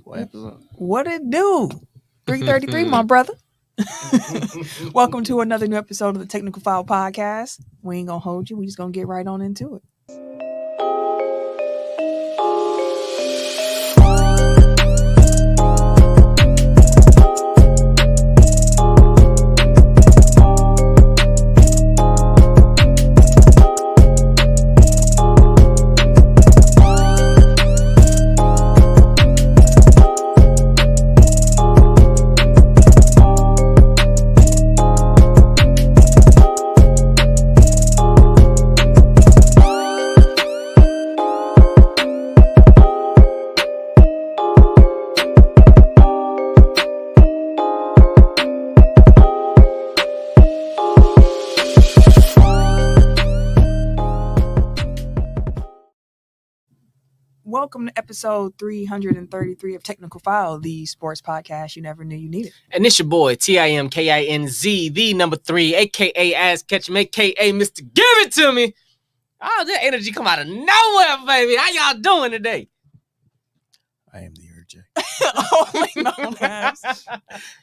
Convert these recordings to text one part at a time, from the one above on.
What episode? What it do? 333, my brother. Welcome to another new episode of the Technical File Podcast. We ain't gonna hold you. We just gonna get right on into it. Welcome to episode 333 of Technical File, the sports podcast you never knew you needed. And it's your boy, TIMKINZ, the number 3, a.k.a. Ass Ketchum, a.k.a. Mr. Give It To Me. Oh, that energy come out of nowhere, baby. How y'all doing today? I am the RJ. Only known as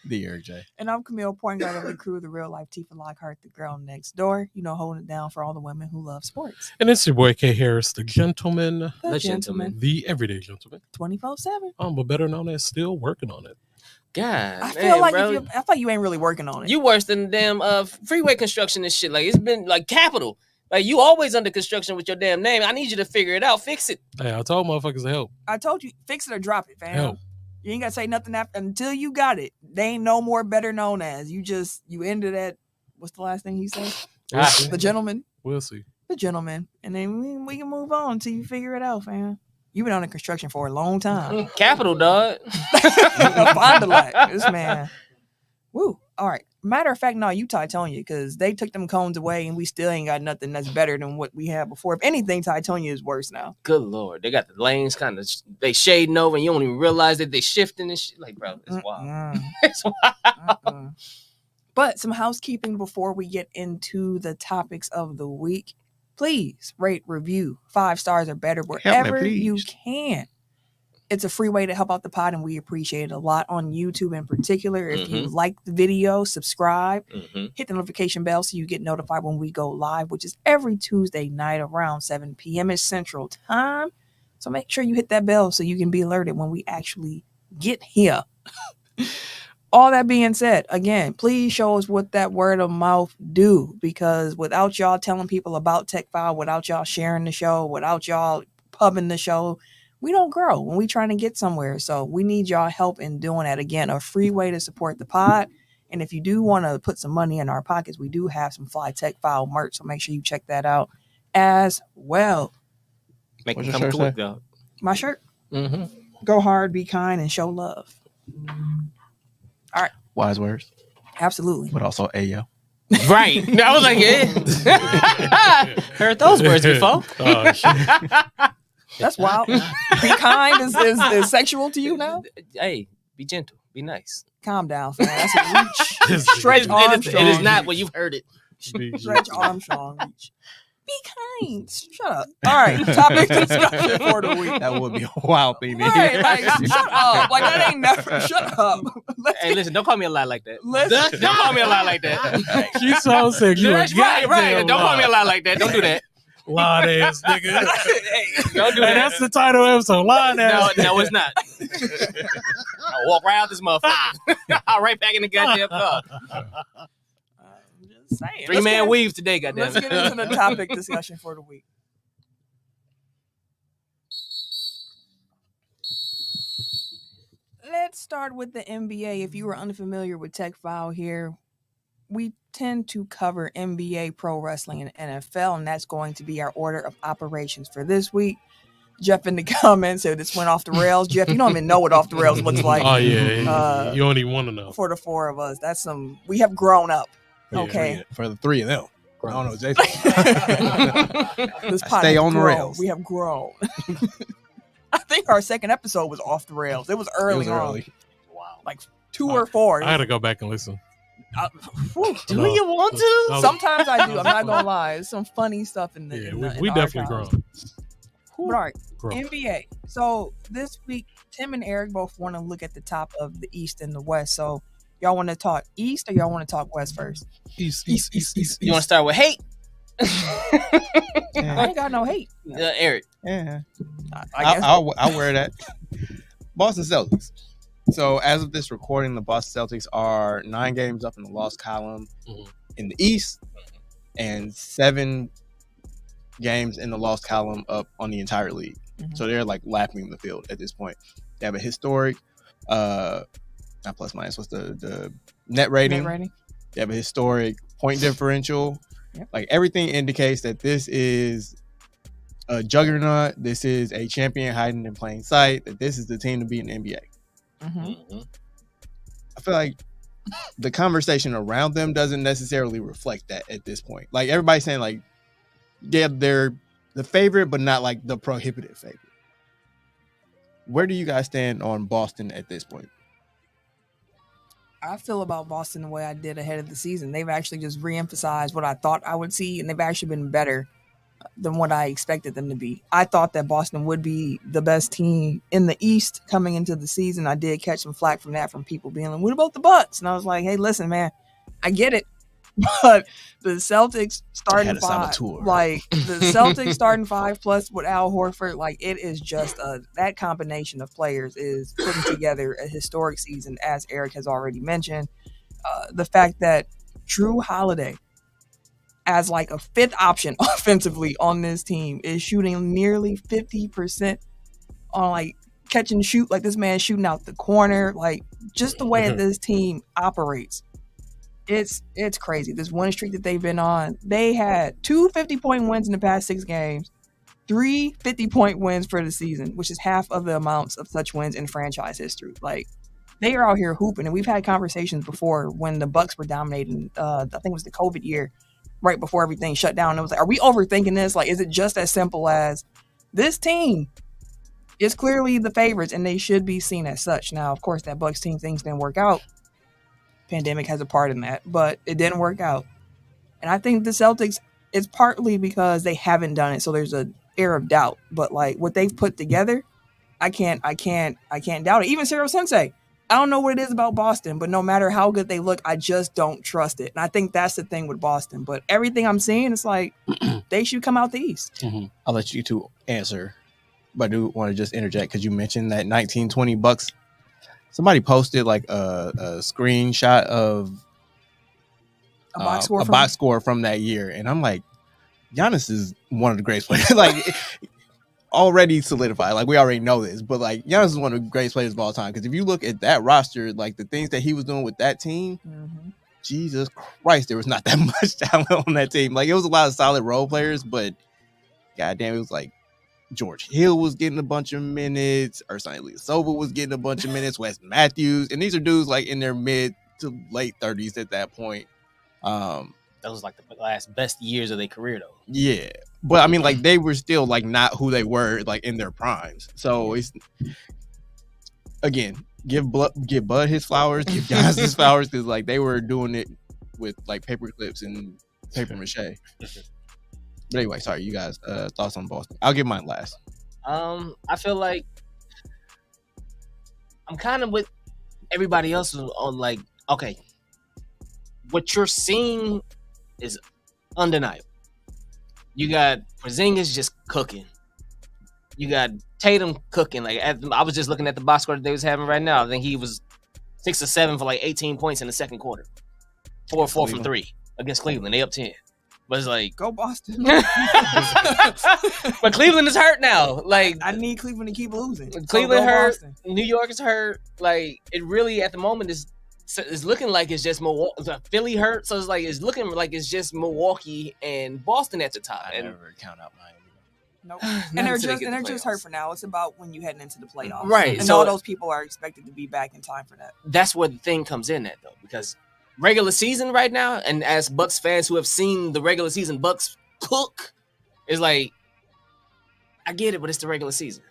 The RJ. And I'm Camille, point guard of the crew, the real life Tifa Lockhart, the girl next door. You know, holding it down for all the women who love sports. And it's your boy K Harris, the gentleman, The gentleman. the everyday gentleman. 24/7. But better known as still working on it. God, I feel like bro. I thought you ain't really working on it. You worse than damn freeway construction and shit. Like, it's been like capital. Like, you always under construction with your damn name. I need you to figure it out. Fix it. Hey, I told motherfuckers to help. I told you, fix it or drop it, fam. Help. You ain't gotta say nothing until you got it. They ain't no more better known as. You ended at, what's the last thing he said? We'll see. The gentleman. We'll see. The gentleman. And then we can move on until you figure it out, fam. You've been under construction for a long time. Capital, dog. Find a lot. This man. Woo. All right. Matter of fact, no, you Titonia, because they took them cones away and we still ain't got nothing that's better than what we had before. If anything, Titonia is worse now. Good Lord. They got the lanes kind of, they shading over and you don't even realize that they shifting and shit. Like, bro, it's wild. It's wild. But some housekeeping before we get into the topics of the week. Please rate, review, 5 stars or better wherever you can. It's a free way to help out the pod, and we appreciate it a lot on YouTube in particular. If you like the video, subscribe, hit the notification bell so you get notified when we go live, which is every Tuesday night around 7 p.m. Central Time. So make sure you hit that bell so you can be alerted when we actually get here. All that being said, again, please show us what that word of mouth do, because without y'all telling people about Tech File, without y'all sharing the show, without y'all pubbing the show, we don't grow when we trying to get somewhere. So we need y'all help in doing that. Again, a free way to support the pod. And if you do want to put some money in our pockets, we do have some Fly Tech File merch. So make sure you check that out as well. Make it come quick, though. My shirt. Go hard, be kind, and show love. All right. Wise words. Absolutely. But also Ayo. Right. I was like, yeah. Heard those words before. Oh, shit. That's wild. Be kind is sexual to you now? Hey, be gentle. Be nice. Calm down, fam. That's a reach. Stretch It Armstrong. is not what you've heard it. Stretch Armstrong reach. Be kind. Shut up. All right. Topic discussion for the week. That would be a wild thing. Right, like, shut up. Like, that ain't never. Shut up. Hey, listen, don't call me a lie like that. Let's Don't call me a lie like that. She's so sick. You That's right. Don't call me a lie like that. Don't do that. Lying ass nigga. Don't do Hey, that. that's the title of the episode. Lying ass. No, it's not. I'll walk right out this motherfucker. I'll right back in the goddamn car. I'm just saying. 3-man weave today, goddamn. Let's get into the topic discussion for the week. Let's start with the NBA. If you are unfamiliar with Tech File here, we tend to cover NBA, pro wrestling, and NFL, and that's going to be our order of operations for this week. Jeff in the comments said this went off the rails. Jeff, you don't even know what off the rails looks like. Oh, yeah. You don't even want to know. For the 4 of us, we have grown up. Yeah, Okay. For the 3 of them. I don't know, Jason. This pod Stay has on the grown. rails. We have grown. I think our second episode was off the rails. It was early on. Wow. Like 2 or 4. I had to go back and listen. Do you want to? Sometimes I do. I'm not gonna lie. There's some funny stuff in the. Yeah, in the we in definitely archives. grown. But all right, Grown. NBA. So this week Tim and Eric both want to look at the top of the East and the West. So y'all want to talk East or y'all want to talk West first? East. You want to start with hate? I ain't got no hate. Eric. Yeah. I guess. I'll wear that. Boston Celtics. So as of this recording, the Boston Celtics are 9 games up in the loss column in the East and 7 games in the loss column up on the entire league. So they're like lapping the field at this point. They have a historic, not plus minus, what's the net rating? They have a historic point differential. Yep. Like everything indicates that this is a juggernaut. This is a champion hiding in plain sight. That this is the team to beat in the NBA. I feel like the conversation around them doesn't necessarily reflect that at this point. Like everybody's saying, like, yeah, they're the favorite, but not like the prohibitive favorite. Where do you guys stand on Boston at this point? I feel about Boston the way I did ahead of the season. They've actually just reemphasized what I thought I would see, and they've actually been better than what I expected them to be. I thought that Boston would be the best team in the East coming into the season. I did catch some flack from that, from people being like, what about the Bucks? And I was like, hey, listen, man, I get it. But the Celtics starting 5, like the Celtics starting 5 plus with Al Horford, like it is just that combination of players is putting together a historic season, as Eric has already mentioned. The fact that Drew Holiday, as like a 5th option offensively on this team, is shooting nearly 50% on like catch and shoot. Like this man shooting out the corner, like just the way that this team operates. It's crazy. This win streak that they've been on, they had 2 50-point wins in the past 6 games, 3 50-point wins for the season, which is half of the amounts of such wins in franchise history. Like they are out here hooping, and we've had conversations before when the Bucks were dominating. I think it was the COVID year, right before everything shut down. It was like, are we overthinking this? Like, is it just as simple as this team is clearly the favorites and they should be seen as such? Now, of course, that Bucks team, things didn't work out. Pandemic has a part in that, but it didn't work out. And I think the Celtics, it's partly because they haven't done it, so there's an air of doubt. But like what they've put together, I can't doubt it. Even Ciro Sensei, I don't know what it is about Boston, but no matter how good they look, I just don't trust it. And I think that's the thing with Boston. But everything I'm seeing, it's like they should come out the East. I'll let you two answer, but I do want to just interject because you mentioned that 1920 Bucks. Somebody posted like a screenshot of A box score from that year, and I'm like, Giannis is one of the greatest players. Like already solidified. Like we already know this, but like Giannis is one of the greatest players of all time. Because if you look at that roster, like the things that he was doing with that team, Jesus Christ, there was not that much talent on that team. Like it was a lot of solid role players, but goddamn, it was like George Hill was getting a bunch of minutes. Ersan Ilyasova was getting a bunch of minutes. Wes Matthews. And these are dudes like in their mid to late 30s at that point. That was like the last best years of their career, though. Yeah. But I mean, like they were still like not who they were like in their primes. So it's, again, give Bud his flowers, give Giannis his flowers, because like they were doing it with like paper clips and paper mache. But anyway, sorry, you guys, thoughts on Boston? I'll give mine last. I feel like I'm kind of with everybody else on like, okay, what you're seeing is undeniable. You got Porzingis just cooking. You got Tatum cooking. Like I was just looking at the box score that they was having right now. I think he was 6 or 7 for like 18 points in the second quarter. 4 from 3 against Cleveland. They up 10. But it's like, go Boston. But Cleveland is hurt now. Like I need Cleveland to keep losing. Cleveland hurt. Boston. New York is hurt. Like it really at the moment is looking like it's just Milwaukee. Philly hurt, so it's like it's looking like it's just Milwaukee and Boston at the top. I never count out Miami. Nope. And they're just hurt for now. It's about when you heading into the playoffs, right? And so all those people are expected to be back in time for that. That's where the thing comes in at though, because regular season right now, and as Bucks fans who have seen the regular season Bucks cook, is like, I get it, but it's the regular season.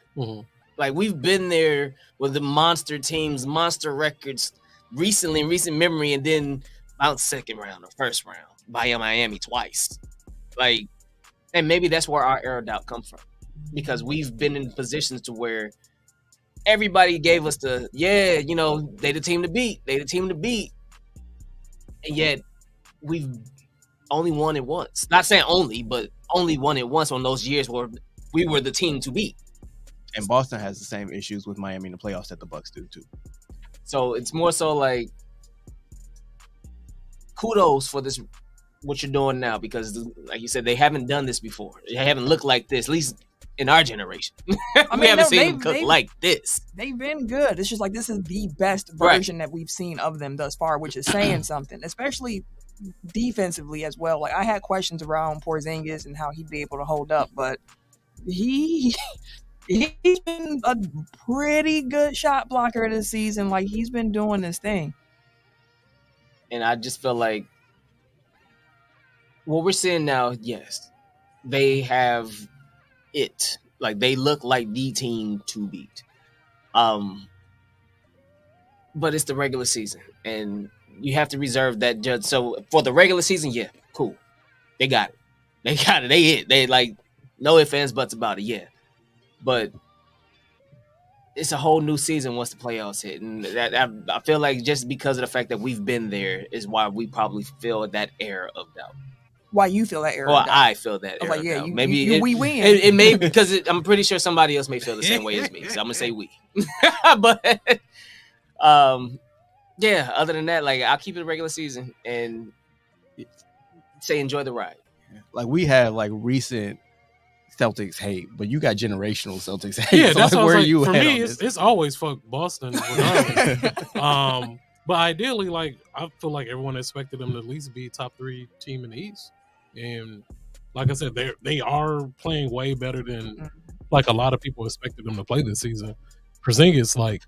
Like we've been there with the monster teams, monster records recently in recent memory, and then bounce second round or first round by Miami twice. Like, and maybe that's where our air of doubt comes from, because we've been in positions to where everybody gave us they the team to beat. They the team to beat. And yet we've only won it once. Not saying only, but only won it once on those years where we were the team to beat. And Boston has the same issues with Miami in the playoffs that the Bucks do too. So it's more so like kudos for this, what you're doing now, because like you said, they haven't done this before. They haven't looked like this, at least in our generation. We haven't seen them cook like this. They've been good. It's just like this is the best version that we've seen of them thus far, which is saying something, especially defensively as well. Like I had questions around Porzingis and how he'd be able to hold up, but he's been a pretty good shot blocker this season. Like he's been doing this thing. And I just feel like what we're seeing now, yes, they have it. Like they look like the team to beat. But it's the regular season, and you have to reserve that judge. So for the regular season, yeah, cool. They got it. They got it. They hit. They like no ifs, ands, buts about it. Yeah. But it's a whole new season once the playoffs hit. And I feel like just because of the fact that we've been there is why we probably feel that air of doubt. Why you feel that air? Well, I feel that air. Like, yeah, of doubt. we win. It may because I'm pretty sure somebody else may feel the same way as me. So I'm gonna say we. But yeah. Other than that, like I'll keep it a regular season and say enjoy the ride. Like we have like recent Celtics hate, but you got generational Celtics hate. Yeah, so that's like, what where I was are like, you for at me. on this? It's always fuck Boston. But ideally, like I feel like everyone expected them to at least be top 3 team in the East, and like I said, they are playing way better than like a lot of people expected them to play this season. Porzingis, like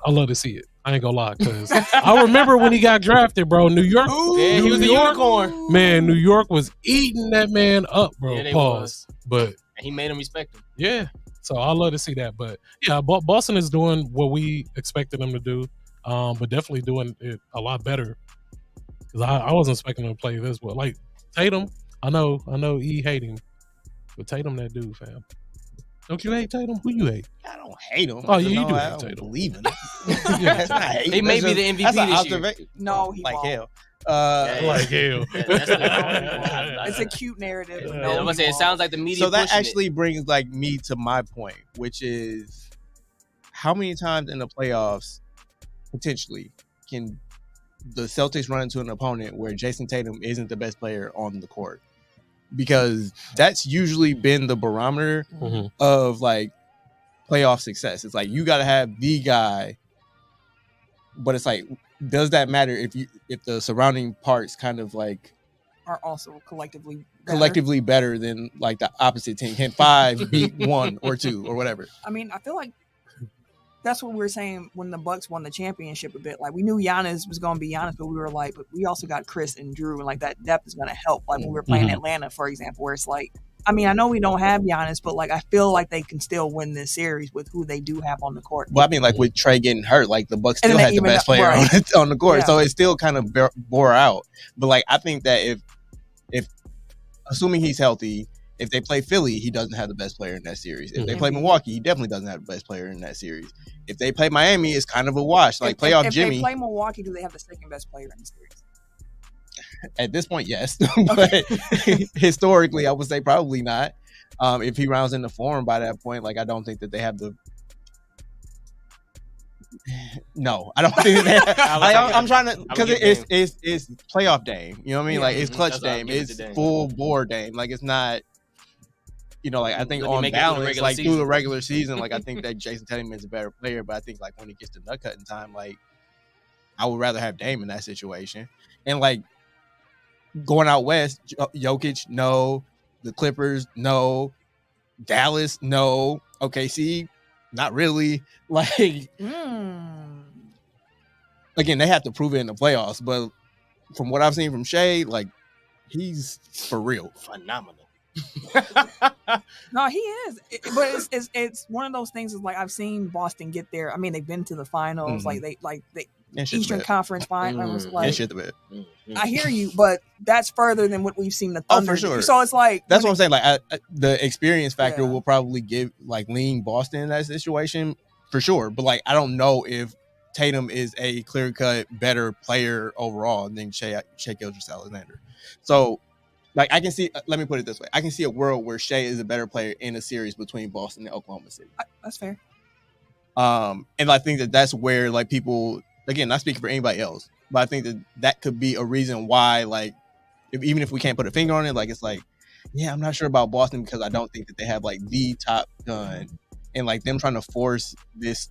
I love to see it. I ain't gonna lie, because I remember when he got drafted, bro. New York, he was a unicorn. Man, New York was eating that man up, bro. Yeah, Pause. But and he made him respect him. Yeah, so I love to see that. But yeah, Boston is doing what we expected them to do, but definitely doing it a lot better. Because I wasn't expecting them to play this well. Like Tatum, I know, he hating, but Tatum that dude, fam. Don't you hate Tatum? Who you hate? I don't hate him. Oh, yeah, you do I hate don't Tatum. believe in him. He may be the MVP this year. No, he like won't. hell. Like hell. It's a cute narrative. Yeah, I'm gonna say it sounds like the media. So that pushing actually brings like me to my point, which is how many times in the playoffs potentially can the Celtics run into an opponent where Jason Tatum isn't the best player on the court? Because that's usually been the barometer of like playoff success. It's like you got to have the guy, but it's like, does that matter if the surrounding parts kind of like are also collectively better than like the opposite team? Can 5 beat 1 or 2 or whatever? I mean, I feel like that's what we were saying when the Bucks won the championship a bit. Like we knew Giannis was going to be Giannis, but we were like, but we also got Chris and Drew, and like that depth is going to help. Like when we were playing Atlanta, for example, where it's like, I mean, I know we don't have Giannis, but like I feel like they can still win this series with who they do have on the court. Well, I mean, like with Trey getting hurt, like the Bucks still had the best player on the court, so it still kind of bore out. But like I think that if assuming he's healthy, if they play Philly, he doesn't have the best player in that series. If they play Milwaukee, he definitely doesn't have the best player in that series. If they play Miami, it's kind of a wash. Like playoff Jimmy. If they play Milwaukee, do they have the second best player in the series? At this point, yes. But historically, I would say probably not. If he rounds into form by that point, like I don't think that they have the. No, I don't think that. I'm trying to, because it's playoff Dame. You know what I mean? Like it's clutch Dame. It's full bore Dame. Like it's not. You know, like I think on balance, like through the regular season, like I think that Jason Tatum is a better player, but I think like when it gets to nut cutting time, like I would rather have Dame in that situation. And like going out west, Jokic, no. The Clippers, no. Dallas, no. OKC, not really. Like again, they have to prove it in the playoffs, but from what I've seen from Shea, like he's for real phenomenal. No, he is, but it's one of those things. Is like I've seen Boston get there. I mean, they've been to the finals, like they Eastern Conference Finals. Like I hear you, but that's further than what we've seen the Thunder. Oh, for sure. So it's like that's what I'm saying. Like the experience factor will probably lean Boston in that situation for sure. But like, I don't know if Tatum is a clear-cut better player overall than Shai Gilgeous-Alexander. So, like, I can see. Let me put it this way: I can see a world where Shai is a better player in a series between Boston and Oklahoma City. That's fair. And I think that's where, like, people, again, not speaking for anybody else, but I think that could be a reason why, like, even if we can't put a finger on it, like, it's like, yeah, I'm not sure about Boston because I don't think that they have like the top gun, and like them trying to force this.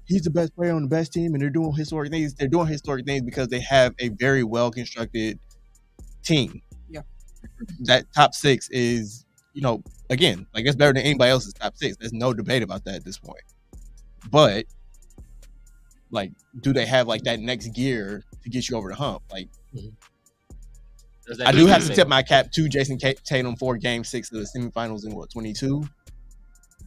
He's the best player on the best team, and they're doing historic things. They're doing historic things because they have a very well constructed team. Yeah, that top six is, again, like, it's better than anybody else's top six. There's no debate about that at this point. But like, do they have like that next gear to get you over the hump? Like, I do have to tip my cap to Jason Tatum for Game 6 of the semifinals in 22.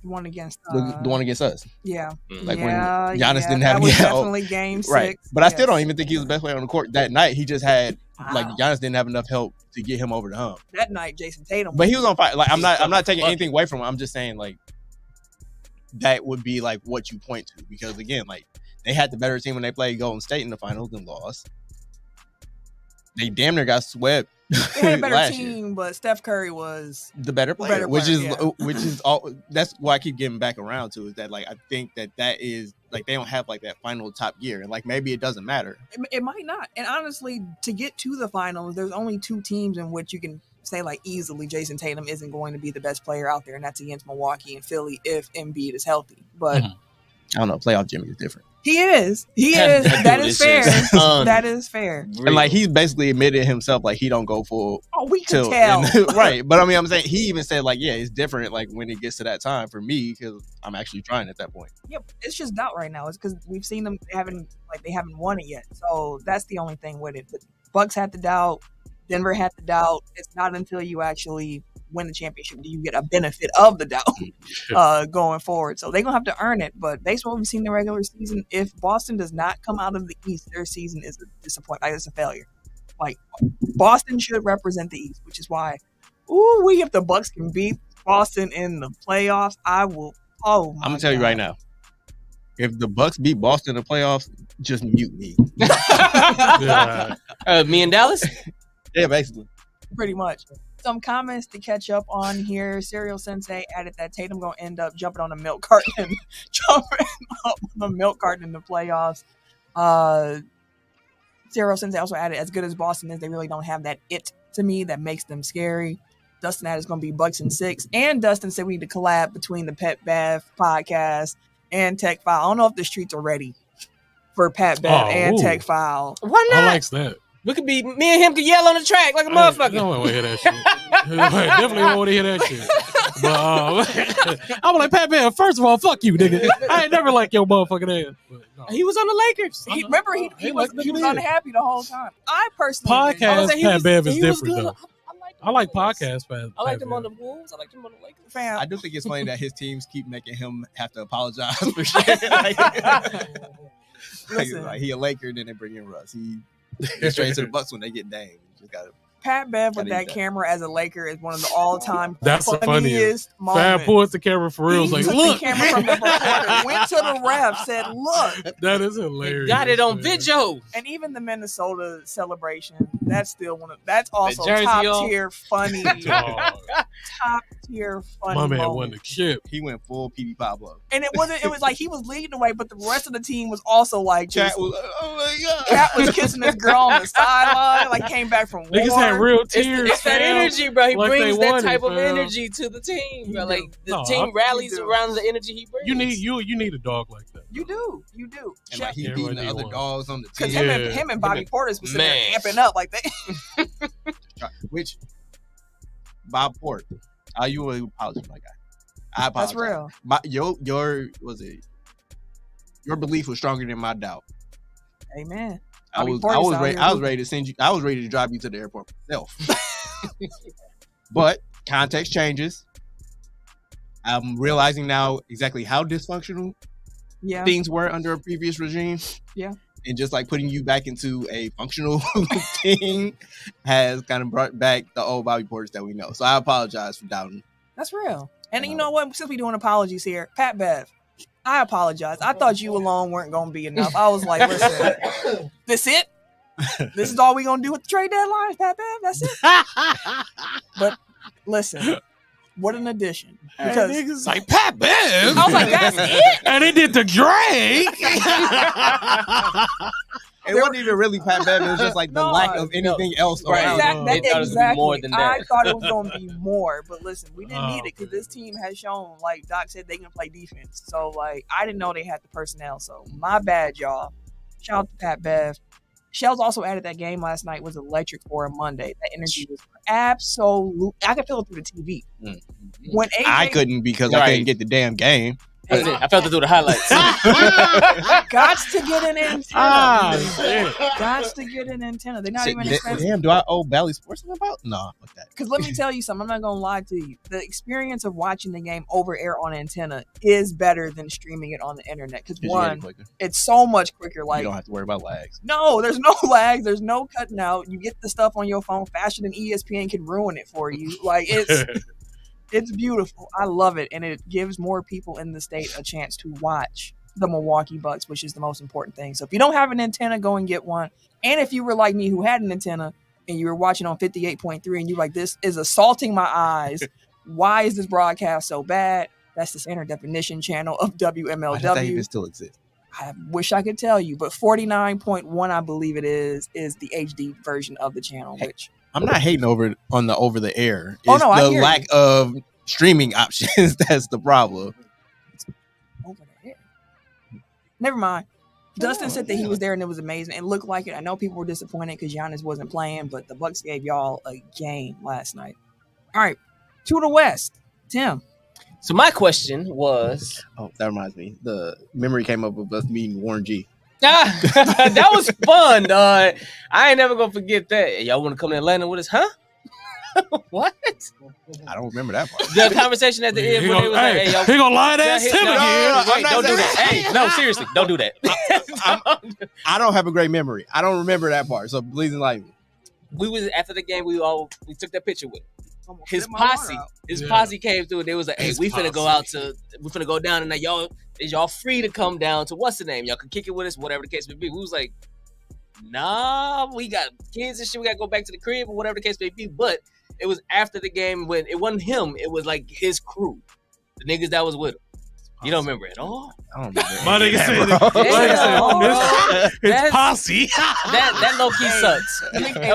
The one against the one against us. Yeah. Like when Giannis didn't have that was definitely Game 6. Right. But I still don't even think he was the best player on the court that night. He just had like Giannis didn't have enough help to get him over the hump. That night, Jason Tatum. But he was on fire. Like, I'm not taking anything away from him. I'm just saying, like, that would be like what you point to, because again, like, they had the better team when they played Golden State in the finals and lost. They damn near got swept. They had a better team, but Steph Curry was the better player, which is all. That's why I keep getting back around to, is that, like, I think that is, like, they don't have like that final top gear, and like maybe it doesn't matter. It might not. And honestly, to get to the finals, there's only two teams in which you can say, like, easily Jason Tatum isn't going to be the best player out there, and that's against Milwaukee and Philly if Embiid is healthy. But I don't know, playoff Jimmy is different. He is. That is fair. That is fair. And like, he's basically admitted himself, like, he don't go full. Oh, we can tell. Right. But I mean, I'm saying, he even said, like, yeah, it's different, like, when it gets to that time for me, because I'm actually trying at that point. Yep. It's just doubt right now. It's because we've seen them, they haven't won it yet. So that's the only thing with it. But Bucks had the doubt. Denver had the doubt. It's not until you actually win the championship do you get a benefit of the doubt going forward. So they're going to have to earn it. But based on what we've seen in the regular season, if Boston does not come out of the East, their season is a disappointment. Like, it's a failure. Like, Boston should represent the East, which is why, if the Bucks can beat Boston in the playoffs, I will. I'm going to tell you right now, if the Bucks beat Boston in the playoffs, just mute me. Me and Dallas? Yeah, basically. Pretty much. Some comments to catch up on here. Serial Sensei added that Tatum gonna end up jumping on a milk carton, in the playoffs. Serial Sensei also added, as good as Boston is, they really don't have that it to me that makes them scary. Dustin added it's gonna be Bucks and 6, and Dustin said we need to collab between the Pet Bev podcast and Tech File. I don't know if the streets are ready for Pat Bev and Tech File. Why not? I likes that. We could be, me and him could yell on the track like a motherfucker. I don't want to hear that shit. Definitely don't want to hear that shit. But I'm like, Pat Bev, first of all, fuck you, nigga. I ain't never like your motherfucking ass. But, no. He was on the Lakers. He was unhappy the whole time. I personally podcast Pat Bev is different though. I like podcast Pat. I liked him on the Bulls. I liked him on the Lakers. Fam. I do think it's funny that his teams keep making him have to apologize for shit. Like, he a Laker, then they bring in Russ. He straight to the Bucks when they get Dame. You just gotta. Pat Bev with that camera as a Laker is one of the all-time That's the funniest moments. Fab pulls the camera for real. Like, look. The camera from the reporter, went to the ref, said, look. That is hilarious. Got it on video. And even the Minnesota celebration, that's also top tier funny. Top tier funny. My man moment. won the chip. He went full PB Pablo. And it was like he was leading the way, but the rest of the team was also like, Cat was like, oh my God. Cat was kissing this girl on the sideline, like came back from war. Niggas had real tears. It's that energy, bro. He like brings that type of energy to the team, bro. Like, the team rallies around the energy he brings. You need a dog like that. You do. And like, he beating the other dogs on the team. Because him and Bobby Portis was sitting there amping up like they. Which Bob Port, you will apologize, my guy. I apologize. That's real. Your belief was stronger than my doubt. Amen. I was ready to send you. I was ready to drive you to the airport myself. But context changes. I'm realizing now exactly how dysfunctional things were under a previous regime. Yeah. And just like putting you back into a functional thing has kind of brought back the old Bobby Portis that we know. So I apologize for doubting. That's real. And you know what? Since we're doing apologies here, Pat Bev, I apologize. I thought you alone weren't going to be enough. I was like, listen, this it? This is all we going to do with the trade deadline, Pat Bev? That's it? But listen, what an addition. Because niggas like Pat Bev. I was like, that's it? And they did the Drake. It wasn't even really Pat Bev. It was just like the lack of anything else around. Exactly. More than that. I thought it was going to be more, but listen, we didn't need it because this team has shown, like Doc said, they can play defense. So, like, I didn't know they had the personnel. So, my bad, y'all. Shout out to Pat Bev. Shells also added that game last night was electric for a Monday. That energy was absolute. I could feel it through the TV. Mm-hmm. When AJ, I couldn't because I couldn't get the damn game. I felt it through the highlights. Gots to get an antenna. Gots to get an antenna. They're not even expensive. Damn, do I owe Bally Sports something about? No, fuck that. Because let me tell you something. I'm not going to lie to you. The experience of watching the game over air on antenna is better than streaming it on the internet. Because one, it's so much quicker. Like, you don't have to worry about lags. No, there's no lags. There's no cutting out. You get the stuff on your phone faster than ESPN can ruin it for you. Like, it's beautiful. I love it. And it gives more people in the state a chance to watch the Milwaukee Bucks, which is the most important thing. So if you don't have an antenna, go and get one. And if you were like me who had an antenna and you were watching on 58.3 and you're like, this is assaulting my eyes. Why is this broadcast so bad? That's the standard definition channel of WMLW. I don't think it still exists. I wish I could tell you, but 49.1, I believe it is the HD version of the channel, which... I'm not hating on the over the air. It's the lack of streaming options that's the problem. Over the air. Never mind. Dustin said that he was there and it was amazing. It looked like it. I know people were disappointed because Giannis wasn't playing, but the Bucks gave y'all a game last night. All right, to the West, Tim. So my question was... Oh, that reminds me. The memory came up of us meeting Warren G. That was fun, dog. I ain't never gonna forget that. Hey, y'all want to come to Atlanta with us, huh? What? I don't remember that part. The conversation at the end when they was like, "Hey, y'all, he gonna lie to ass Tim again." Wait, don't do that. Hey, no, seriously, don't do that. I don't have a great memory. I don't remember that part, so please enlighten me. We was after the game. We took that picture with his posse. His posse came through. And they was like, "Hey, we finna go down, and y'all free to come down to what's the name? Y'all can kick it with us, whatever the case may be." We was like, "Nah, we got kids and shit. We gotta go back to the crib or whatever the case may be." But it was after the game when it wasn't him. It was like his crew, the niggas that was with him. You don't remember at all? I don't remember. My nigga said it's posse. That low key sucks.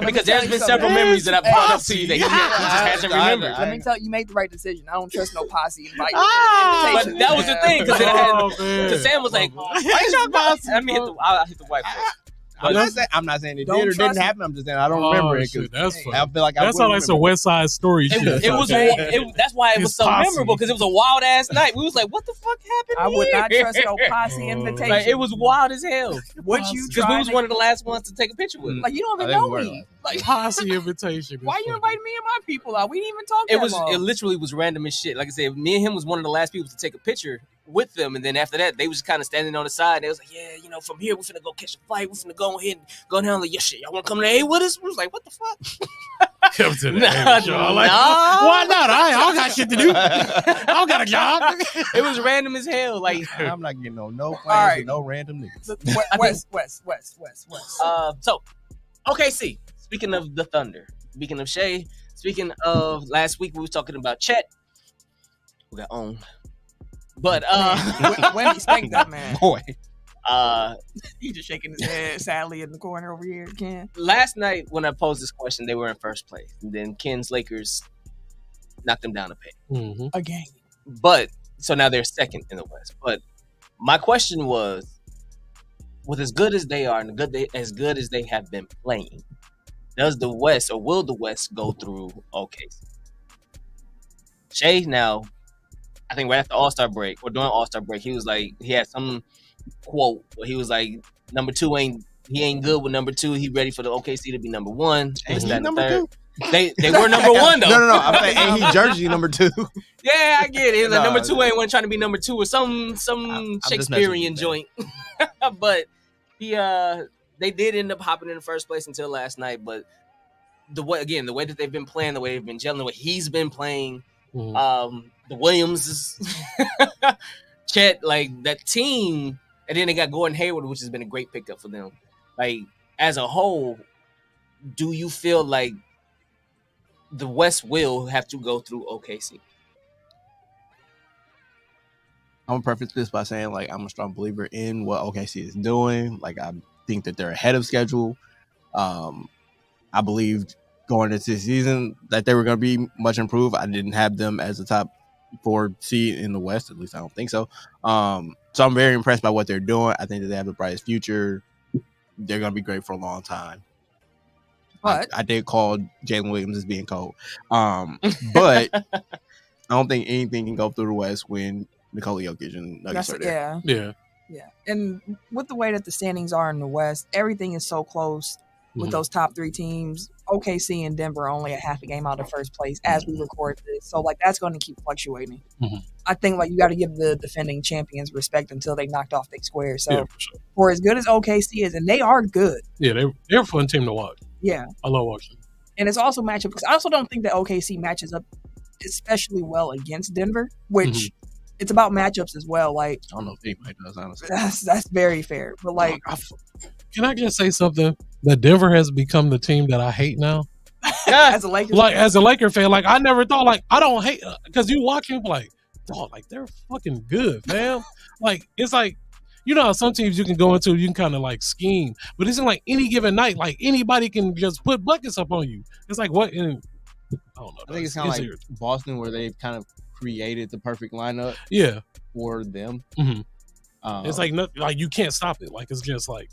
Because there's been several memories that I've brought up to you that he just hasn't remembered. Let me tell you, you made the right decision. I don't trust no posse invite. But that was the thing because Sam was like, "Why y'all posse?" I'll hit the white first. I'm not saying it did or didn't happen. I'm just saying I don't remember it because I feel like that's all like some West Side Story shit. That's why it was so memorable because it was a wild ass night. We was like, "What the fuck happened?" I would not trust no posse invitation. Like, it was wild as hell. What you because we was one of the last ones to take a picture with. Like, you don't even know me. Like, posse invitation. Why you inviting me and my people out? We didn't even talk. It literally was random as shit. Like I said, me and him was one of the last people to take a picture with them, and then after that, they was kind of standing on the side. They was like, "Yeah, from here, we finna go catch a flight. We finna go ahead and go down. Like, yeah, shit, y'all want to come to the A with us?" We was like, "What the fuck?" Come to the A, y'all. Like, why not? I don't got shit to do. I don't got a job. It was random as hell. Like, I'm not getting no plans with no random niggas. West. So, OKC. Speaking of the Thunder. Speaking of Shea. Speaking of last week, we was talking about Chet. We got owned. But when do you expect that, man? Boy. He just shaking his head sadly in the corner over here, Ken. Last night when I posed this question, they were in first place. And then Ken's Lakers knocked them down a peg. Again. But so now they're second in the West. But my question was, with as good as they are and as good as they have been playing, does the West or will the West go through OKC? Shea now, I think right after All-Star break or during All-Star break, he was like, he had some quote where he was like, number two ain't good with number two. He ready for the OKC to be number one. Ain't he number two? They were number one though. No. I'm saying, ain't he jersey number two? Yeah, I get it. He was like, number two ain't one trying to be number two or some Shakespearean joint. But they did end up hopping in the first place until last night. But the way that they've been playing, the way they've been gelling, the way he's been playing. The Williams is Chet, like that team, and then they got Gordon Hayward, which has been a great pickup for them. Like as a whole, do you feel like the West will have to go through OKC? I'm gonna preface this by saying, like, I'm a strong believer in what OKC is doing. Like, I think that they're ahead of schedule. I believed going into the season that they were going to be much improved. I didn't have them as a top 4 seed in the West. At least I don't think so. So I'm very impressed by what they're doing. I think that they have the brightest future. They're going to be great for a long time. But I did call Jalen Williams as being cold. But I don't think anything can go through the West when Nikola Jokic and Nuggets are there. Yeah. And with the way that the standings are in the West, everything is so close with those top 3 teams. OKC and Denver are only a half a game out of first place as we record this. So, like, that's going to keep fluctuating. I think, like, you got to give the defending champions respect until they knocked off their square. So, for as good as OKC is, and they are good. Yeah, they're a fun team to watch. Yeah. I love watching. And it's also matchup because I also don't think that OKC matches up especially well against Denver, which it's about matchups as well. Like, I don't know if anybody does, honestly. That's very fair. But, like, can I just say something? That Denver has become the team that I hate now. as a Lakers like fan. As a Laker fan, like I never thought, like I don't hate because you watch him like, dog, like they're fucking good, man. Like it's like, you know how some teams you can go into, you can kind of like scheme, but it's in like any given night, like anybody can just put buckets up on you. It's like what? And, I don't know. I think it's kind of like Boston, where they've kind of created the perfect lineup. For them. It's like nothing, like you can't stop it. Like it's just like,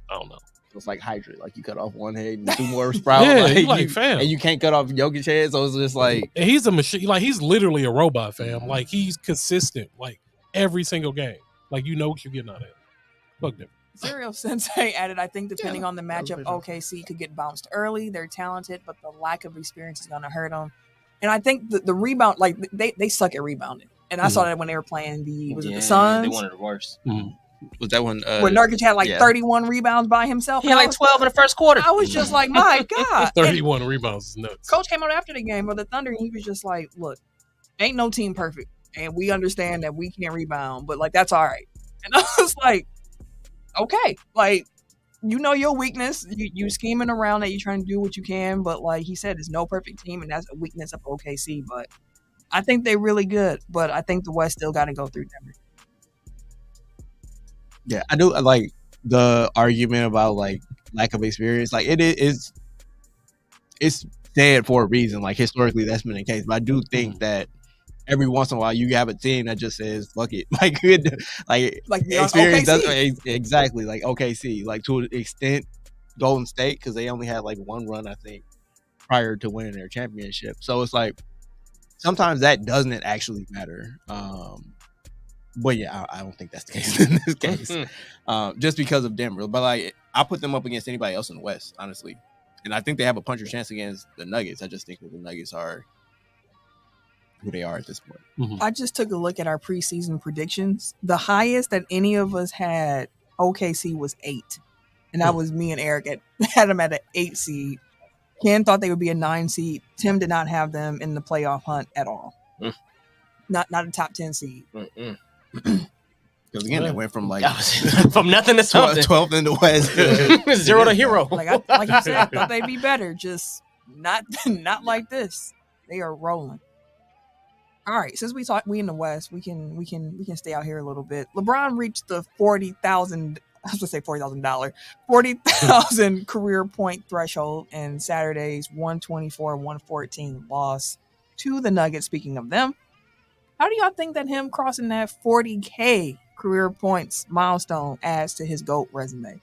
I don't know. It's like Hydra. Like you cut off one head and 2 more sprout. Fam. And you can't cut off Jokic's head, so it's just like. And he's a machine. Like he's literally a robot, fam. Like he's consistent. Like every single game. Like you know what you're getting out of it. Fuck them. Serial Sensei added, I think depending on the matchup, OKC could get bounced early. They're talented, but the lack of experience is going to hurt them. And I think the rebound, like they suck at rebounding. And I saw that when they were playing the Suns. They wanted the worst. Was that one? Where Nurkic had 31 rebounds by himself. He had like 12 in the first quarter. I was just like, my God. 31 rebounds is nuts. Coach came out after the game for the Thunder, and he was just like, look, ain't no team perfect. And we understand that we can't rebound, but like, that's all right. And I was like, okay. Like, you know your weakness. You scheming around that you're trying to do what you can, but like he said, it's no perfect team, and that's a weakness of OKC. But I think they're really good, but I think the West still got to go through Denver. Yeah, I do like the argument about like lack of experience. Like it's said for a reason. Like historically, that's been the case. But I do think that every once in a while you have a team that just says "fuck it," like experience doesn't exactly like OKC. Like to an extent, Golden State, because they only had like one run, I think, prior to winning their championship. So it's like sometimes that doesn't actually matter. But yeah, I don't think that's the case in this case, just because of Denver. But like, I put them up against anybody else in the West, honestly, and I think they have a puncher's chance against the Nuggets. I just think that the Nuggets are who they are at this point. I just took a look at our preseason predictions. The highest that any of us had OKC was 8, and that was me and Eric had them at an 8 seed. Ken thought they would be a 9 seed. Tim did not have them in the playoff hunt at all. Not a top 10 seed. Because again, they went from like from nothing to something. 12th in the West, 0 to hero. Like you said, I thought they'd be better. Just not like this. They are rolling. All right, since we in the West, we can stay out here a little bit. LeBron reached the $40,000 career point threshold in Saturday's 124-114 loss to the Nuggets. Speaking of them, how do y'all think that him crossing that 40K career points milestone adds to his GOAT resume?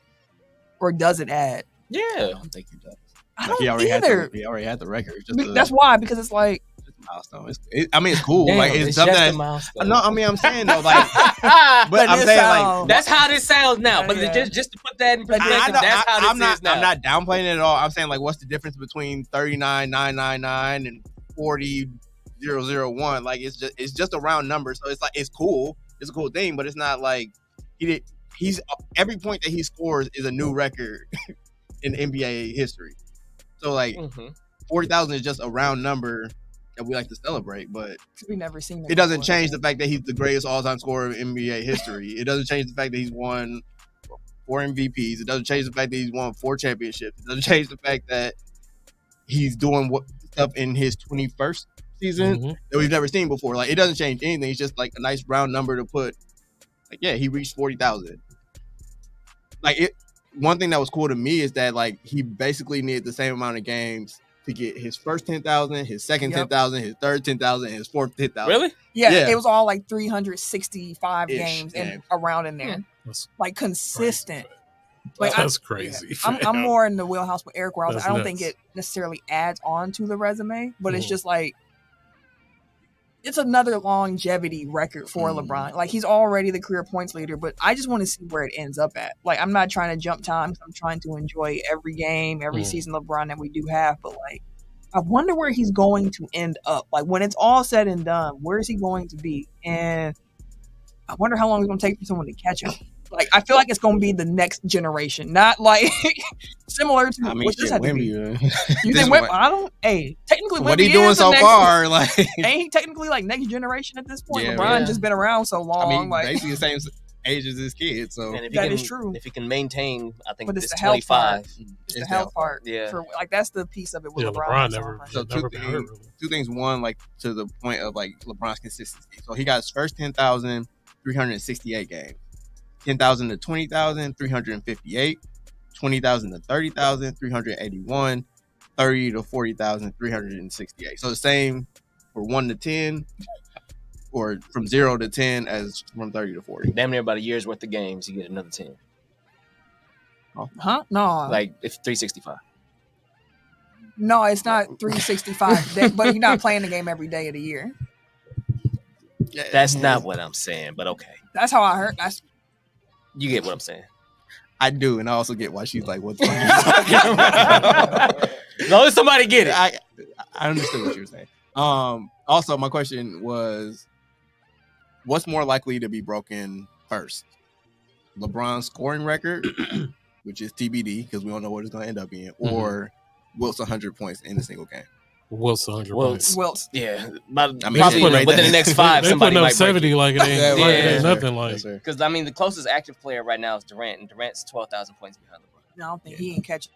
Or does it add? Yeah. I don't think he does. I don't he already either. He already had the record. That's why, because it's like milestone. It's cool. Damn, like it's something. Just a milestone. No, I mean I'm saying though, like, but I'm saying like that's how this sounds now. But just to put that in perspective, that's how this is now. I'm not downplaying it at all. I'm saying like, what's the difference between 39,999 and 40,001? Like it's just a round number. So it's like it's cool. It's a cool thing, but it's not like he's every point that he scores is a new record in NBA history. So like 40,000 is just a round number that we like to celebrate, but we never seen it doesn't change the fact that he's the greatest all-time scorer in NBA history. It doesn't change the fact that he's won 4 MVPs. It doesn't change the fact that he's won 4 championships. It doesn't change the fact that he's doing stuff in his 21st season that we've never seen before. Like, it doesn't change anything. It's just like a nice round number to put. Like, yeah, he reached 40,000. Like, one thing that was cool to me is that, like, he basically needed the same amount of games to get his first 10,000, his second 10,000, his third 10,000, and his fourth 10,000. Really? Yeah, it was all like 365 games and around in there. Like, consistent. Like, that's crazy. I'm more in the wheelhouse with Eric where I don't think it necessarily adds on to the resume, but it's just like, it's another longevity record for LeBron. Like, he's already the career points leader, but I just want to see where it ends up at. Like, I'm not trying to jump times. I'm trying to enjoy every game, every season LeBron that we do have. But, like, I wonder where he's going to end up. Like, when it's all said and done, where is he going to be? And I wonder how long it's going to take for someone to catch him. Like, I feel like it's going to be the next generation, not like similar to what this had to be. You think Wemby? I don't. Hey, technically, what are you doing so far? Like, ain't he technically like next generation at this point? Yeah, LeBron just been around so long. I mean, like, basically the same age as his kids. So that is true. If he can maintain, I think but it's 25. It's the health part. Yeah, like that's the piece of it with LeBron. So two things. One, like to the point of like LeBron's consistency. So he got his first 10,000, 368 games. 10,000 to 20,000, 358, 20,000 to 30,000, 381, 30 to 40,000, 368. So the same for 1 to 10, or from 0 to 10 as from 30 to 40. Damn near about a year's worth of games, you get another 10. Oh. Huh? No. Like, it's 365. No, it's not 365, but you're not playing the game every day of the year. That's not what I'm saying, but okay. That's how I heard. You get what I'm saying. I do, and I also get why she's like, what the fuck are you talking about? No, somebody get it. I understood what you were saying. Also, my question was, what's more likely to be broken first? LeBron's scoring record, which is TBD, because we don't know what it's going to end up being, or Wilt's 100 points in a single game? Wilt's 100 points. Wilt's. Yeah. I mean, probably within the next 5, they somebody putting up might 70 like it ain't, like it ain't nothing like. Because, I mean, the closest active player right now is Durant, and Durant's 12,000 points behind LeBron. No, I don't think he ain't catching.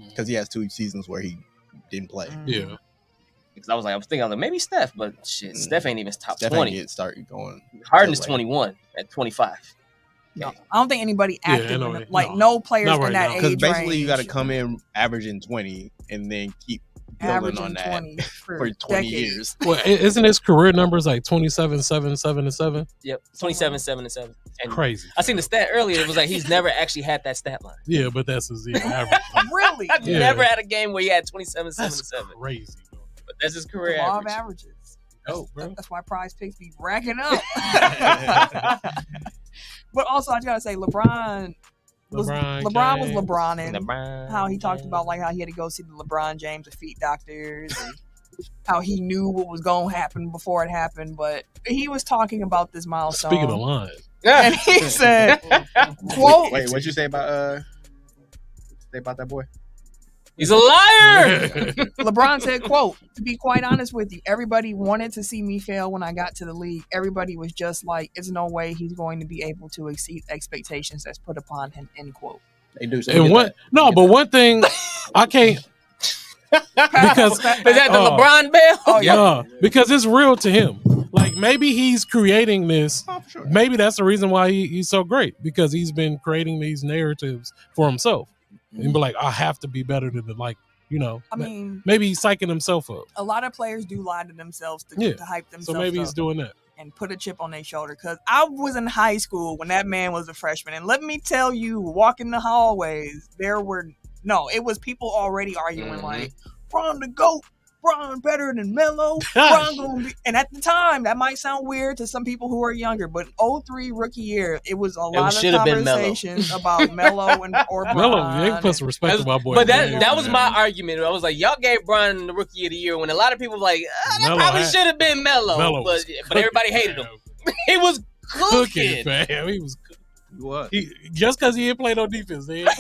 Because he has 2 seasons where he didn't play. Yeah. Because I was thinking, maybe Steph, but shit, Steph ain't even top 20. Steph started going. Harden is 21 at 25. No, I don't think anybody active no players Not right in that now. age Because basically range. You got to come in averaging 20 and then keep building on that 20 for 20 years. Well, isn't his career numbers like 27, 7, 7, and 7? Yep, 27, 7, and 7. And crazy. I seen the stat earlier. It was like he's never actually had that stat line. Yeah, but that's his average. Really? I've never had a game where he had 27, 7, and 7. Crazy. But that's his career law average. Of averages. Oh, bro. That's why Prize Picks be racking up. But also, I just gotta say, LeBron was LeBroning. How he talked about like how he had to go see the LeBron James feet doctors, and how he knew what was going to happen before it happened. But he was talking about this milestone. Speaking of line, and he said, "Quote." Wait, what'd you say about that boy? He's a liar. LeBron said, quote, "To be quite honest with you, everybody wanted to see me fail when I got to the league. Everybody was just like, it's no way he's going to be able to exceed expectations that's put upon him," end quote. They do. So and one thing I can't because is that the LeBron bell? Oh yeah, because it's real to him. Like maybe he's creating this. Oh, sure. Maybe that's the reason why he's so great, because he's been creating these narratives for himself. And be like, I have to be better than I mean, maybe he's psyching himself up. A lot of players do lie to themselves to hype themselves up. So maybe he's up doing that. and put a chip on their shoulder. Because I was in high school when that man was a freshman. And let me tell you, walking the hallways, it was people already arguing like, Bron the GOAT. Bron better than Melo. Bron gonna be, and at the time, that might sound weird to some people who are younger, but 03 rookie year, it was a lot of conversations about Melo or Bron. Melo, they put some respect to my boy. But that was my argument. I was like, y'all gave Bron the rookie of the year when a lot of people were like, that probably should have been Melo. But everybody hated him. He was cooking, fam. He was cooking. What? Just because he didn't play no defense, man. I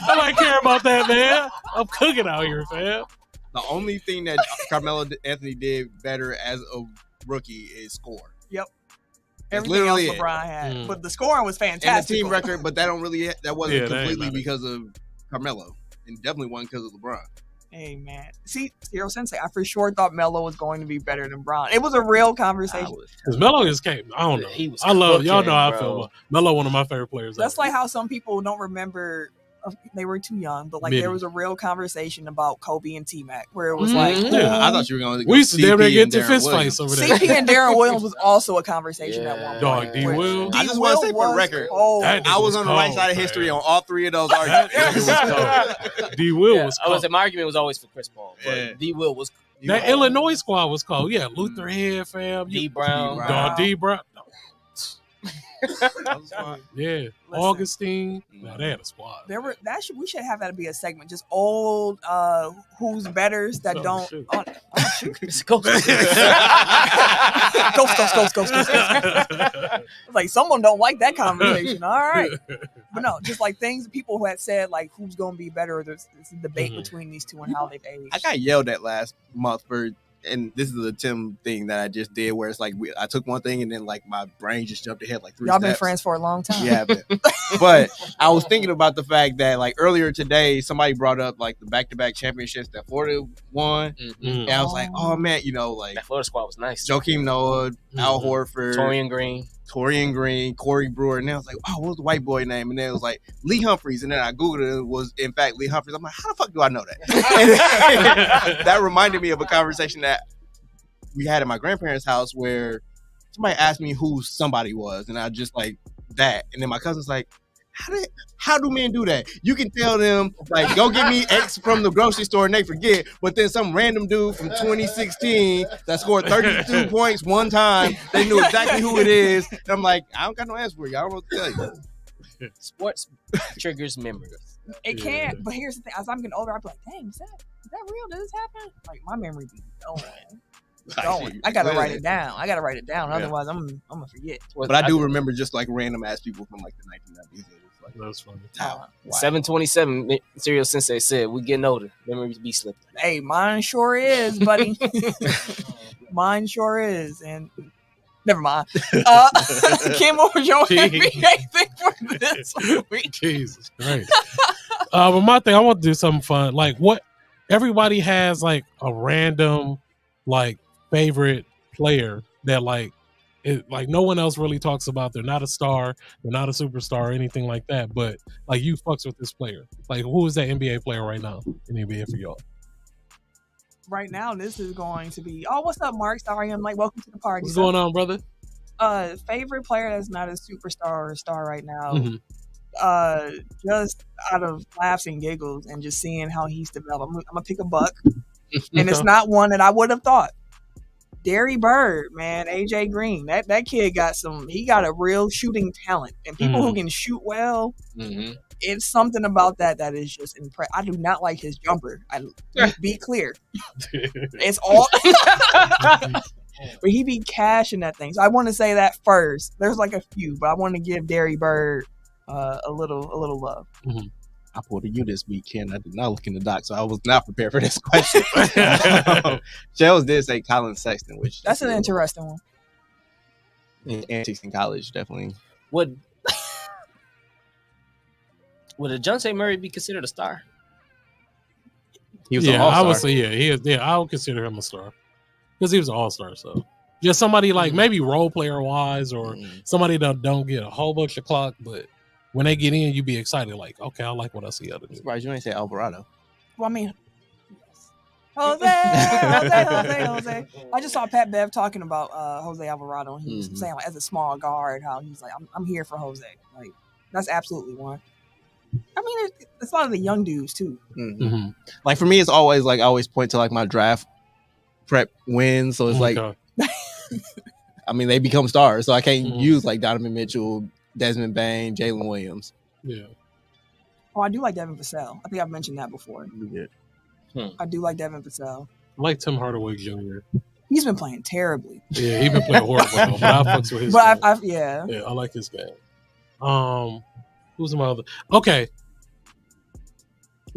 don't care about that, man. I'm cooking out here, fam. The only thing that Carmelo Anthony did better as a rookie is score. Yep. That's Everything else literally LeBron had, but the scoring was fantastic. And the team record, but that wasn't completely that because of Carmelo, and definitely wasn't because of LeBron. Hey man, see, Zero Sensei, I for sure thought Melo was going to be better than Bron. It was a real conversation. Because Melo just came. I don't know. I love y'all know how I feel about Melo. One of my favorite players. That's like how some people don't remember. They were too young, but like there was a real conversation about Kobe and T-Mac where it was like, I thought you were going to. We used to never get to fist fights over there. CP and Darren Williams was also a conversation at one point. Dog, D. Will. I just want to say for the record, I was on the right side of history on all three of those arguments. D. Will was. My argument was always for Chris Paul, but D. Will was. That Illinois squad was cold. Yeah, Luther Head, fam. D. Brown. Dog, D. Brown. Yeah, Augustine. No, they had a squad. We should have that be a segment. Just old who's betters that don't. Ghost. Like someone don't like that conversation. All right, but no, just like things people who had said like who's going to be better. There's a debate between these two and how they've aged. I got yelled at last month for. And this is a Tim thing that I just did where it's like I took one thing and then like my brain just jumped ahead like 3 Y'all steps. Been friends for a long time. Yeah, but I was thinking about the fact that like earlier today somebody brought up like the back-to-back championships that Florida won, and I was like, oh man, like that Florida squad was nice. Joakim Noah, Al Horford, Torian Green, Corey Brewer, and then I was like, wow, what was the white boy name? And then it was like Lee Humphries, and then I googled it. It was in fact Lee Humphries. I'm like, how the fuck do I know that? And that reminded me of a conversation that we had at my grandparents' house where somebody asked me who somebody was, and I just like that, and then my cousin's like, how do men do that? You can tell them like, go get me X from the grocery store, and they forget, but then some random dude from 2016 that scored 32 points one time, they knew exactly who it is. And I'm like, I don't got no answer for you. I don't know what to tell you. Sports triggers memories. It can't, but here's the thing: as I'm getting older, I'm like, dang, is that real? Did this happen? Like my memory be going. I gotta write it down. Otherwise, I'm gonna forget. But I do remember just like random ass people from like the 1990s. Like, that's funny. Wow. 727 Serial Sensei said, "We getting older. Memories be slipping." Hey, mine sure is, buddy. Mine sure is, and never mind. Kim, what was your NBA thing for this week? Jesus Christ. But my thing, I want to do something fun. Like what everybody has like a random like favorite player that like no one else really talks about. They're not a star, they're not a superstar or anything like that, but like you fucks with this player. Like who is that NBA player right now in the NBA for y'all? Right now, this is going to be what's up, Mark? Sorry, I'm like, welcome to the party. What's going on, brother? Favorite player that's not a superstar or a star right now. Just out of laughs and giggles and just seeing how he's developed. I'm gonna pick a buck. And it's not one that I would have thought. Derry Bird, man, AJ Green. That kid got a real shooting talent. And people who can shoot well, it's something about that is just impressive. I do not like his jumper. Be clear. It's all but he be cashing that thing. So I want to say that first. There's like a few, but I want to give Derry Bird a little love. I pulled a U this weekend. I did not look in the doc, so I was not prepared for this question. Shells did say Colin Sexton, which that's an interesting one. Antiques in college, definitely. Would Dejounte Murray be considered a star? He was an all-star. I would say he is. Yeah, I would consider him a star because he was an all-star. So just somebody like maybe role player wise or somebody that don't get a whole bunch of clock, but when they get in, you be excited. Like, okay, I like what I see other than. Surprised you ain't say Alvarado. Well, I mean, Jose. I just saw Pat Bev talking about Jose Alvarado. He was saying like, as a small guard, how he's like, I'm here for Jose. Like, that's absolutely one. I mean, it's a lot of the young dudes too. Like for me, it's always like I always point to like my draft prep wins. So it's like, I mean, they become stars. So I can't use like Donovan Mitchell, Desmond Bain, Jalen Williams. Yeah. Oh, I do like Devin Vassell. I think I've mentioned that before. I do like Devin Vassell. I like Tim Hardaway Jr. He's been playing terribly. Yeah, he's been playing horrible, though, but I fucks with his game. Yeah, I like his game. Who's my other? Okay.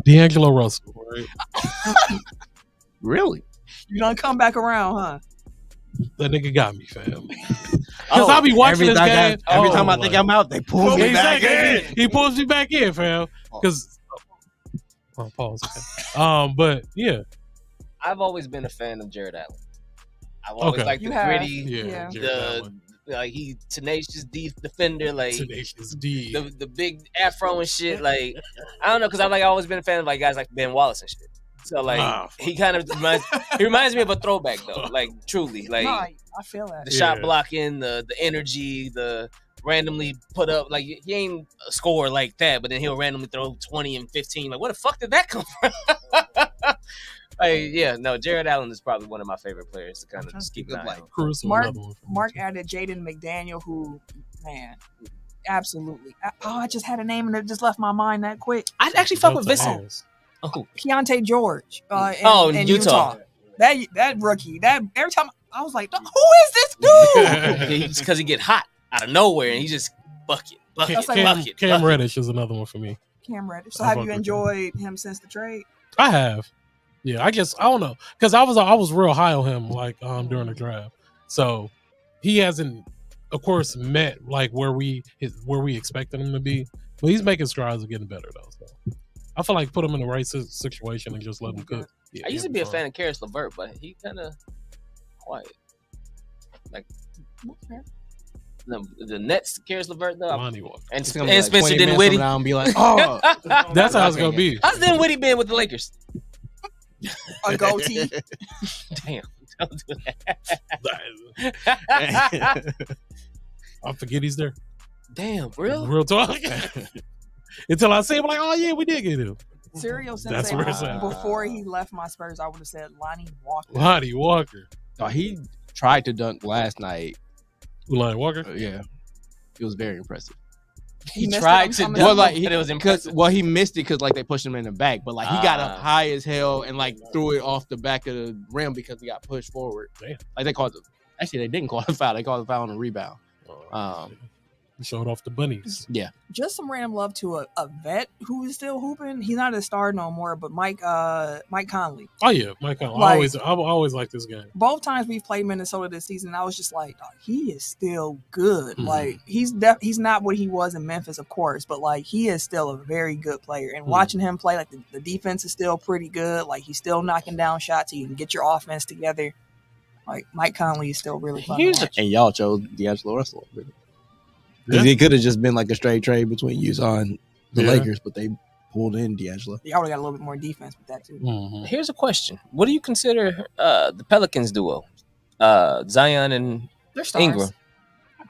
D'Angelo Russell, right? Really? You done come back around, huh? That nigga got me, fam. Because I be watching this game. Every time I think I'm out, they pull me back in. He pulls me back in, fam. Because pause. Okay. But yeah, I've always been a fan of Jared Allen. I've always liked the gritty, like he tenacious defender, like tenacious D, the big afro and shit. Like I don't know, because I've always been a fan of like guys like Ben Wallace and shit. So like he kind of reminds me of a throwback though, like truly, like I feel that the shot blocking, the energy, the randomly put up, like he ain't a scorer like that, but then he'll randomly throw 20 and 15. Like where the fuck did that come from? Jared Allen is probably one of my favorite players to kind of just keep an eye on. Mark added Jaden McDaniel, who, man, absolutely. I just had a name and it just left my mind that quick. I actually fuck with Vincent. Keontae George in Utah. That rookie. That every time I was like, who is this dude? It's because he get hot out of nowhere and he just bucket. Cam Reddish is another one for me. Cam Reddish. So have you enjoyed him since the trade? I have. Yeah, I guess I don't know, because I was real high on him during the draft. So he hasn't, of course, met like where we expected him to be, but he's making strides of getting better though. So I feel like put him in the right situation and just let him cook. Yeah, I used to be a fan of Karis LeVert, but he kind of quiet. Like the Nets, Karis LeVert though, and Spencer Dinwiddie. And be like, oh, that's how it's gonna be. How's Dinwiddie been with the Lakers? A goatee. Damn. Don't do that. I forget he's there. Damn, real talk. Until I say him, like, oh yeah, we did get him. Serial Sensei, before he left my Spurs, I would have said Lonnie Walker. Lonnie Walker. Oh, he tried to dunk last night. Lonnie Walker? Yeah. It was very impressive. He tried to dunk, but it was impressive. Well, he missed it because like they pushed him in the back, but like he got up high as hell and like threw it off the back of the rim because he got pushed forward. Damn. Like they didn't call the foul. They called the foul on the rebound. Showed off the bunnies. Yeah. Just some random love to a vet who is still hooping. He's not a star no more, but Mike Conley. Oh yeah, Mike Conley. I always like this guy. Both times we've played Minnesota this season, I was just like, oh, he is still good. Mm-hmm. Like he's not what he was in Memphis, of course, but like he is still a very good player. And watching him play, like the defense is still pretty good. Like he's still knocking down shots. You can get your offense together. Like Mike Conley is still really fun. And y'all chose D'Angelo Russell. Because it could have just been like a straight trade between Utah and the Lakers, but they pulled in D'Angelo. They already got a little bit more defense with that, too. Mm-hmm. Here's a question. What do you consider the Pelicans duo? Zion and Ingram?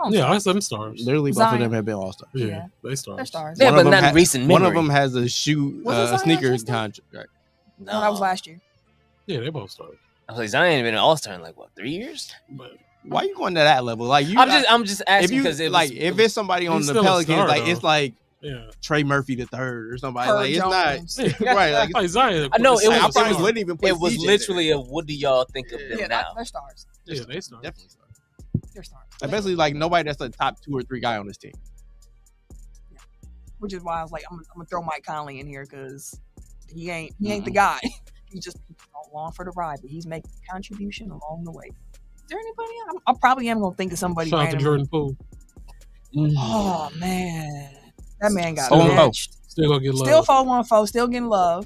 I said them stars. Literally, both of them have been all-stars. Yeah, they stars. They're stars. Yeah, but not in recent memory. One of them has a sneaker contract. No, that was last year. Yeah, they both stars. I was like, Zion ain't been an all-star in 3 years? But why you going to that level? Like I'm just asking because if it's somebody on the Pelicans, it's like Trey Murphy the third or somebody. Like it's not right. Like Zion. I know I probably wouldn't even put it was literally a what do y'all think of them now? They're stars. Yeah, they stars. Definitely stars. They're stars. Especially like nobody that's a top 2 or 3 guy on this team. Yeah. Which is why I was like, I'm gonna throw Mike Conley in here because he ain't the guy. He just along for the ride, but he's making a contribution along the way. Is there anybody else? I probably am gonna think of somebody. Shout out to Jordan Poole. Oh man, that man got benched. Still gonna get love. Still 4-1-4, still getting love.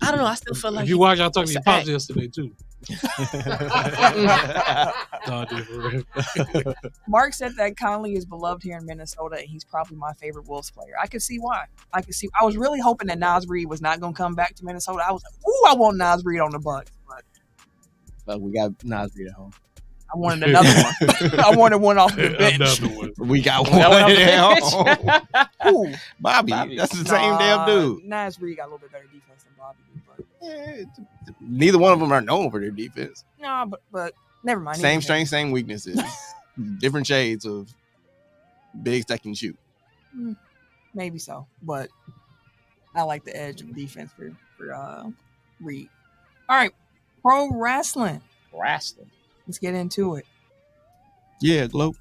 I don't know. I still feel like if you watch, I talked to your pops yesterday too. Mark said that Conley is beloved here in Minnesota, and he's probably my favorite Wolves player. I could see why. I was really hoping that Naz Reid was not going to come back to Minnesota. I was like, ooh, I want Naz Reid on the Bucks. But we got Naz Reid at home. I wanted another one. I wanted one off the bench. We got one at home. Ooh, Bobby. That's the same damn dude. Naz Reid got a little bit better defense than Bobby. But neither one of them are known for their defense. No, but never mind. Same strengths, same weaknesses. Different shades of bigs that can shoot. Maybe so, but I like the edge of defense for Reed. All right, pro wrestling. Wrestling. Let's get into it. Yeah, Glow.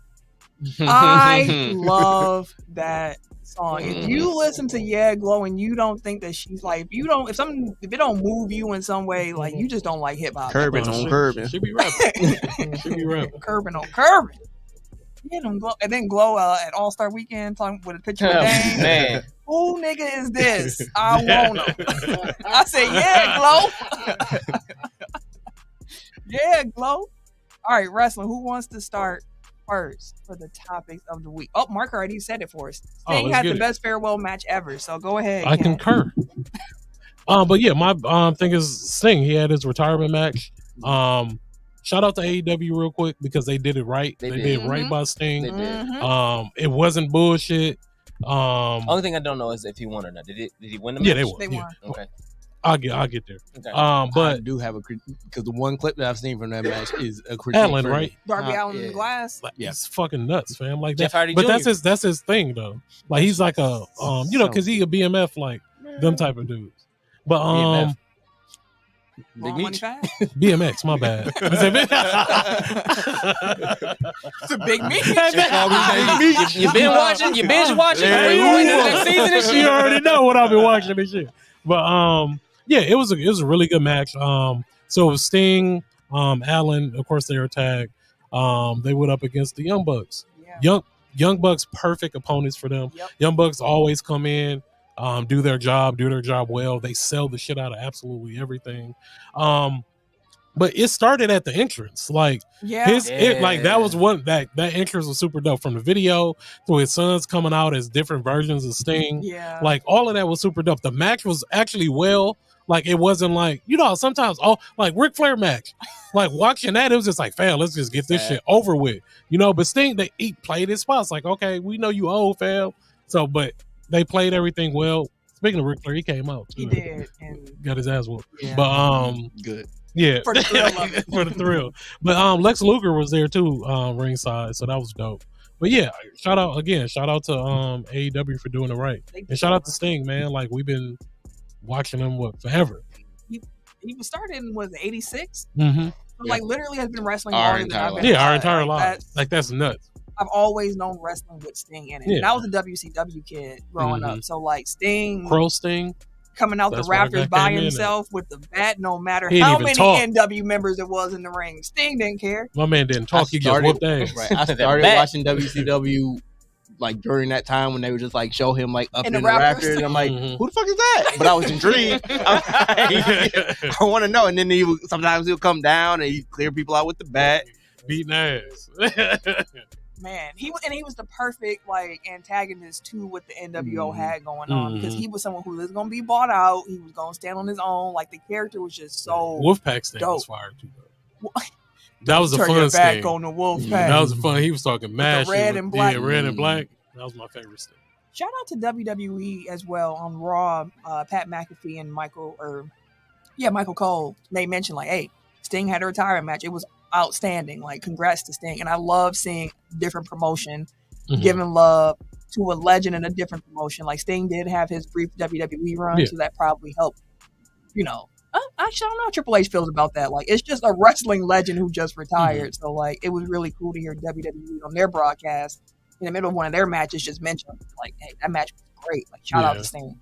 I love that song. If you listen to Yeah Glow and you don't think that she's like, if it don't move you in some way, like you just don't like hip hop. Curbing on curbing. She be rapping. She be rapping. Curbing on curbing. Yeah, and then Glow at All Star Weekend talking with a picture of Dame. Man, Who nigga is this? I want him. I said, yeah, Glow. Yeah, Glow. All right, wrestling. Who wants to start first for the topics of the week? Oh, Mark already said it for us. Sting had the best farewell match ever, so go ahead. I concur. But yeah, my thing is Sting. He had his retirement match. Shout out to AEW real quick because they did it right. They did right by Sting. They did. It wasn't bullshit. Only thing I don't know is if he won or not. Did he win the match? Yeah, they won. They won. Okay. I'll get there. Okay. But I do have a because the one clip that I've seen from that match is a critique. Allen, right? Darby Allin in the glass. Like, he's fucking nuts, fam. Like Jeff that. Hardy But Jr. that's his thing though. Like he's like a because he a BMF like them type of dudes. But BMF. Big Meech. BMX, my bad. It's a big meat. You been watching? You binge watching? You already know what I've been watching this shit. But yeah, it was a really good match. So it was Sting, Allen, of course they were tagged. They went up against the Young Bucks. Yeah. Young Bucks, perfect opponents for them. Yep. Young Bucks always come in, do their job well. They sell the shit out of absolutely everything. But it started at the entrance. Like that was one that entrance was super dope. From the video to his sons coming out as different versions of Sting. Yeah. Like all of that was super dope. The match was actually like it wasn't like, sometimes like Ric Flair match. Like watching that, it was just like, fam, let's just get this shit over with. But Sting, he played his spots. Like, okay, we know you old, fam. So, but they played everything well. Speaking of Ric Flair, he came out too. He did. And got his ass whooped. Yeah. But good. Yeah. For the thrill of it. For the thrill. But Lex Luger was there too, ringside, so that was dope. But yeah, shout out to AEW for doing it right. And shout out to Sting, man. Like we've been watching him forever. He was started in 86? Mm-hmm. So, like literally has been wrestling Our longer than entire I've life. been Yeah, our alive. entire Like, lives. Like that's nuts. I've always known wrestling with Sting in it. Yeah. And I was a WCW kid growing up. So like Sting Crow Sting. coming out That's the why rafters that by came in himself with the bat, no matter He didn't how even many talk. NW members it was in the ring. Sting didn't care. My man didn't talk, he just whooped ass. Right. I started watching WCW like during that time when they would just like show him like up in the rafters. And I'm like, who the fuck is that? But I was intrigued. I want to know. And then sometimes he'll come down and he clear people out with the bat. Beating ass. Man, he was the perfect like antagonist to what the NWO had going on because he was someone who was gonna be bought out. He was gonna stand on his own. Like the character was just so Wolfpack Sting was fire too. That was a Turn fun your back Sting. on the Wolfpack. That was fun. He was talking mash. red and black. Yeah, red and black. That was my favorite Sting. Shout out to WWE as well on Raw. Pat McAfee and Michael Cole. They mentioned like, hey, Sting had a retirement match. It was outstanding. Like, congrats to Sting. And I love seeing different promotion giving love to a legend in a different promotion. Like Sting did have his brief WWE run, so that probably helped. Actually, I don't know how Triple H feels about that. Like, it's just a wrestling legend who just retired. So, like, it was really cool to hear WWE on their broadcast in the middle of one of their matches just mention, like, hey, that match was great. Like, shout out to Sting.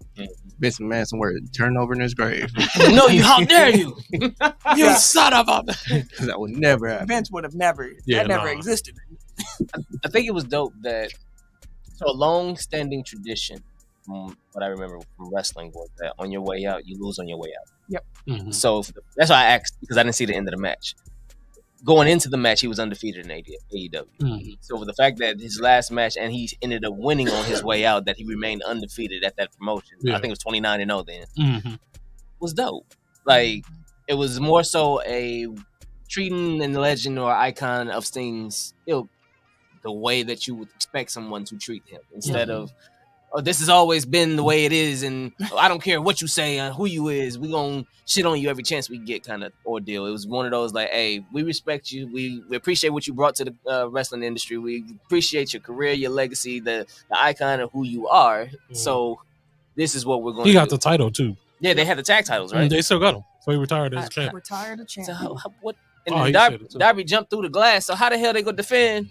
Vince McMahon somewhere turnover in his grave. No, how dare you? You son of a... That would never happen. Vince would have never. That never existed. I think it was dope that... So a long-standing tradition, from what I remember from wrestling, was that on your way out, you lose on your way out. Yep. Mm-hmm. So that's why I asked, because I didn't see the end of the match. Going into the match, he was undefeated in AEW. Mm-hmm. So for the fact that his last match, and he ended up winning on his way out, that he remained undefeated at that promotion. I think it was 29-0 then. Was dope. Like, it was more so a treating a legend or icon of Sting's ilk the way that you would expect someone to treat him, instead of, oh, this has always been the way it is, and I don't care what you say and who you is, we gonna shit on you every chance we get kind of ordeal. It was one of those like, hey, we respect you, we appreciate what you brought to the wrestling industry, we appreciate your career, your legacy, the icon of who you are. So this is what we're going to do. He got the title too. Yeah, they had the tag titles, right? They still got him. So he retired as a champ. Retired a champ. So what? And then Darby jumped through the glass. So how the hell they gonna defend?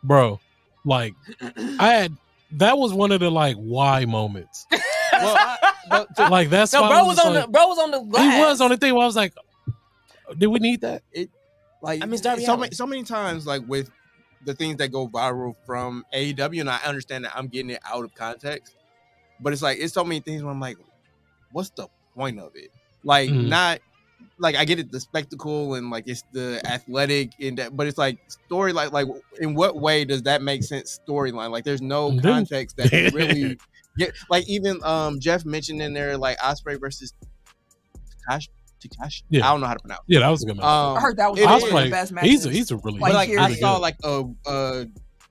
Bro, Like, that was one of the like why moments. Like that's no, why bro was on the glass. He was on the thing where I was like, did we need that? I miss Darby so many times, like with the things that go viral from AEW, and I understand that I'm getting it out of context, but it's like it's so many things where I'm like, what's the point of it? Like not like I get it, the spectacle and like it's the athletic and that, but it's like story like in what way does that make sense storyline? Like there's no context that really get like even Jeff mentioned in there like Ospreay versus Takashi. Yeah. I don't know how to pronounce. Yeah, that was a good match. I heard that was one of the best matches. He's a really. But like really I saw good. like a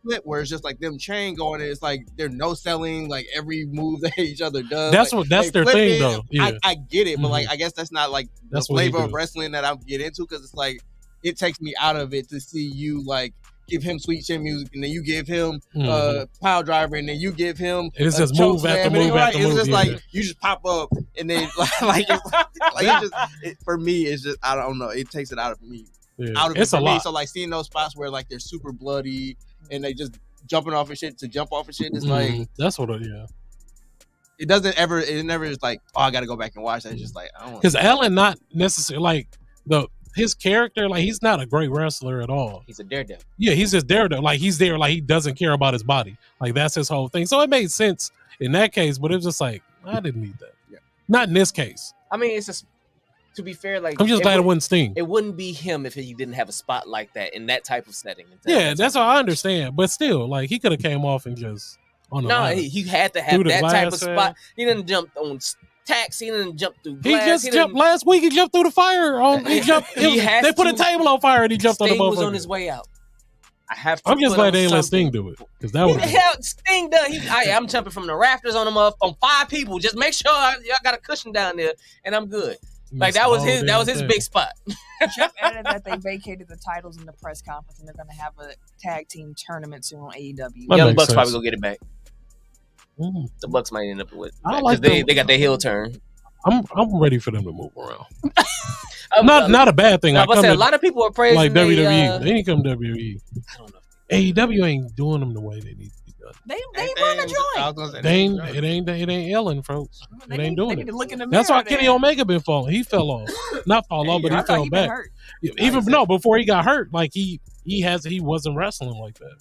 clip where it's just like them chain going, and it's like they're no selling like every move that each other does. That's like, that's their thing though. Yeah. I get it, but like I guess that's not like the flavor of wrestling that I get into because it's like it takes me out of it to see you like give him sweet chin music and then you give him pile driver and then you give him it's just move after move after move. It's just like you just pop up and then for me it's just I don't know, it takes it out of me. Out of it's it a for lot. me. So like seeing those spots where like they're super bloody and they just jumping off of shit to jump off of shit, it's like that's what it never is like, oh, I gotta go back and watch that. It's just like I don't because Allen not necessarily like his character, like he's not a great wrestler at all. He's a daredevil. Yeah, he's just daredevil. Like he's there, like he doesn't care about his body. Like that's his whole thing. So it made sense in that case, but it's just like I didn't need that. Yeah. Not in this case. I mean, it's just to be fair, like I'm just glad it wasn't Sting. It wouldn't be him if he didn't have a spot like that in that type of setting. Yeah, that's what I understand. But still, like he could have came off and just on the line. He had to have that type of spot. He didn't jump on tacks. He didn't jump through glass. He jumped last week. He jumped through the fire. He jumped. They put a table on fire and he jumped on the motherfucker. Sting was on his way out. I'm just glad they didn't let Sting do it because that would. Sting done. I'm jumping from the rafters on on 5 people. Just make sure y'all got a cushion down there, and I'm good. Like that was his big spot. Jeff added that they vacated the titles in the press conference and they're going to have a tag team tournament soon on AEW. Young Bucks probably gonna get it back. The Bucks might end up with because they got their heel turn. I'm ready for them to move around. not a bad thing. A lot of people are praising like WWE. They need to come to WWE. I don't know. AEW ain't doing them the way they need to be done. They run a joint. It ain't Ellen, folks. It ain't doing it. That's why Kenny Omega been falling. He fell off. Not fall off, but he fell back. Before he got hurt, like he wasn't wrestling like that.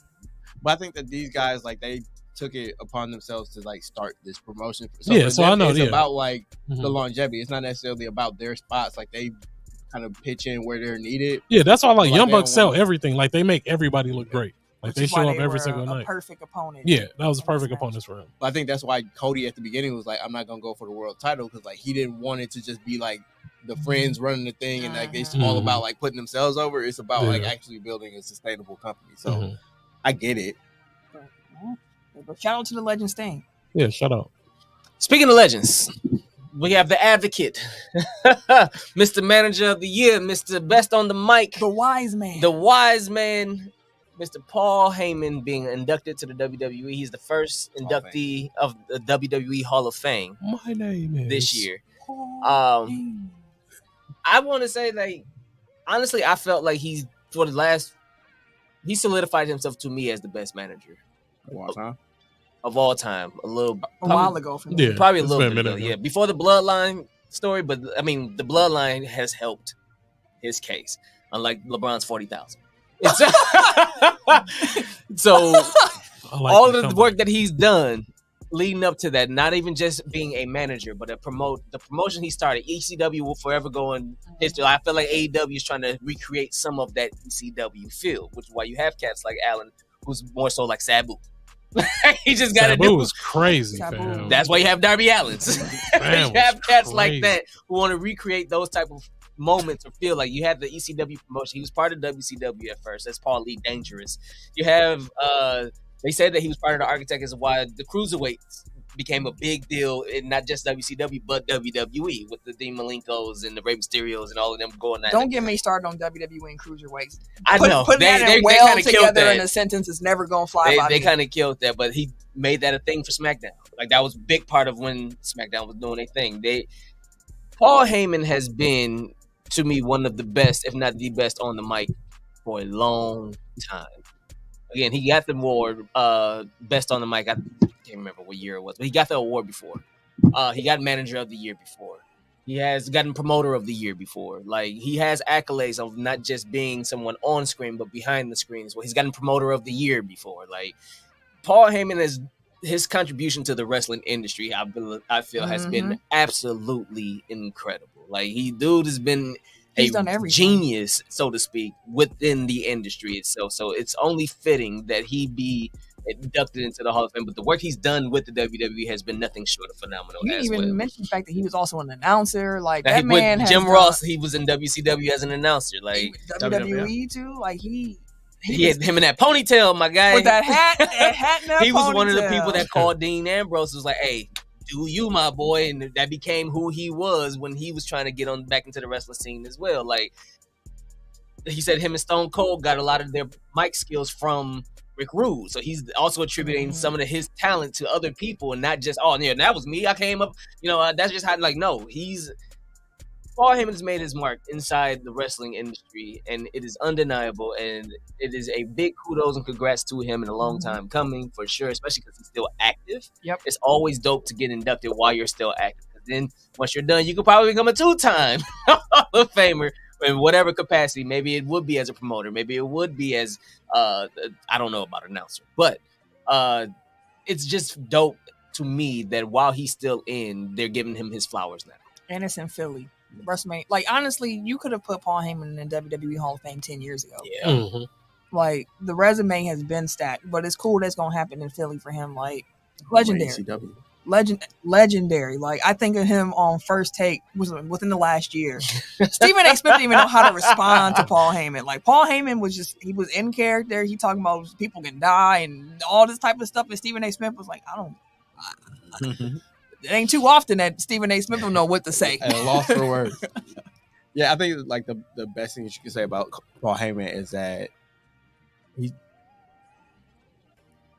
But I think that these guys like they took it upon themselves to like start this promotion. So I know it's about like the longevity. It's not necessarily about their spots. Like they kind of pitch in where they're needed. Yeah, that's why like Young Bucks sell everything. Like they make everybody look great. Like they show up every single night. Perfect opponent. Yeah, that was a perfect opponent for him. But I think that's why Cody at the beginning was like, I'm not gonna go for the world title because like he didn't want it to just be like the friends running the thing and like it's all about like putting themselves over. It's about like actually building a sustainable company. So I get it. Shout out to the legend Sting. Yeah, shout out. Speaking of legends, we have the advocate, Mr. Manager of the Year, Mr. Best on the Mic, the wise man, Mr. Paul Heyman being inducted to the WWE. He's the first inductee of the WWE Hall of Fame. My name is this year. I want to say, like, honestly, I felt like he solidified himself to me as the best manager of all time. A while ago, probably a little bit ago. Yeah, before the Bloodline story, but I mean, the Bloodline has helped his case, unlike LeBron's 40,000. So all of the work that he's done leading up to that, not even just being a manager, but the promotion he started, ECW will forever go in history. I feel like AEW is trying to recreate some of that ECW feel, which is why you have cats like Allen, who's more so like Sabu. He just got to do. It was crazy. Fam. That's why you have Darby Allins. You have cats like that who want to recreate those type of moments or feel. Like you had the ECW promotion. He was part of WCW at first. That's Paul Lee Dangerous. You have they said that he was part of the architect as why the cruiserweights became a big deal in not just WCW but WWE with the Dean Malenkos and the Rey Mysterios and all of them going at. Don't get me started on WWE and cruiserweights. I know putting that in well together in a sentence is never gonna fly by. They kind of killed that, but he made that a thing for SmackDown. Like that was a big part of when SmackDown was doing their thing. Paul Heyman has been, to me, one of the best, if not the best, on the mic for a long time. Again, he got the award, best on the mic. I can't remember what year it was, but he got the award before. He got manager of the year before. He has gotten promoter of the year before. Like, he has accolades of not just being someone on screen, but behind the screen as well. He's gotten promoter of the year before. Like, Paul Heyman is his contribution to the wrestling industry. I feel has been absolutely incredible. Like, dude has been He's done everything. Genius, so to speak, within the industry itself. So it's only fitting that he be inducted into the Hall of Fame. But the work he's done with the WWE has been nothing short of phenomenal. You didn't even mention the fact that he was also an announcer. Like, that with man Jim Ross, he was in WCW as an announcer. Like, WWE too. Like, he had him in that ponytail, my guy. With that hat and that he was one of the people that called Dean Ambrose. Was like, hey, do you, my boy? And that became who he was when he was trying to get on back into the wrestling scene as well. Like, he said him and Stone Cold got a lot of their mic skills from Rick Rude. So he's also attributing some of his talent to other people and not just, oh, yeah, that was me. I came up, that's just how, like, no, Paul Heyman has made his mark inside the wrestling industry, and it is undeniable, and it is a big kudos and congrats to him in a long time coming, for sure, especially because he's still active. Yep. It's always dope to get inducted while you're still active, because then once you're done, you could probably become a 2-time Hall of Famer in whatever capacity. Maybe it would be as a promoter. Maybe it would be as, I don't know about announcer, but it's just dope to me that while he's still in, they're giving him his flowers now. And it's in Philly. WrestleMania. Like, honestly, you could have put Paul Heyman in the WWE Hall of Fame 10 years ago. Yeah. Like, the resume has been stacked, but it's cool that's going to happen in Philly for him. Like, legendary. Legendary. Like, I think of him on First Take was within the last year. Stephen A. Smith didn't even know how to respond to Paul Heyman. Like, Paul Heyman was he was in character. He talking about people can die and all this type of stuff. And Stephen A. Smith was like, it ain't too often that Stephen A. Smith don't know what to say. At a loss for words. Yeah, I think like the best thing that you can say about Paul Heyman is that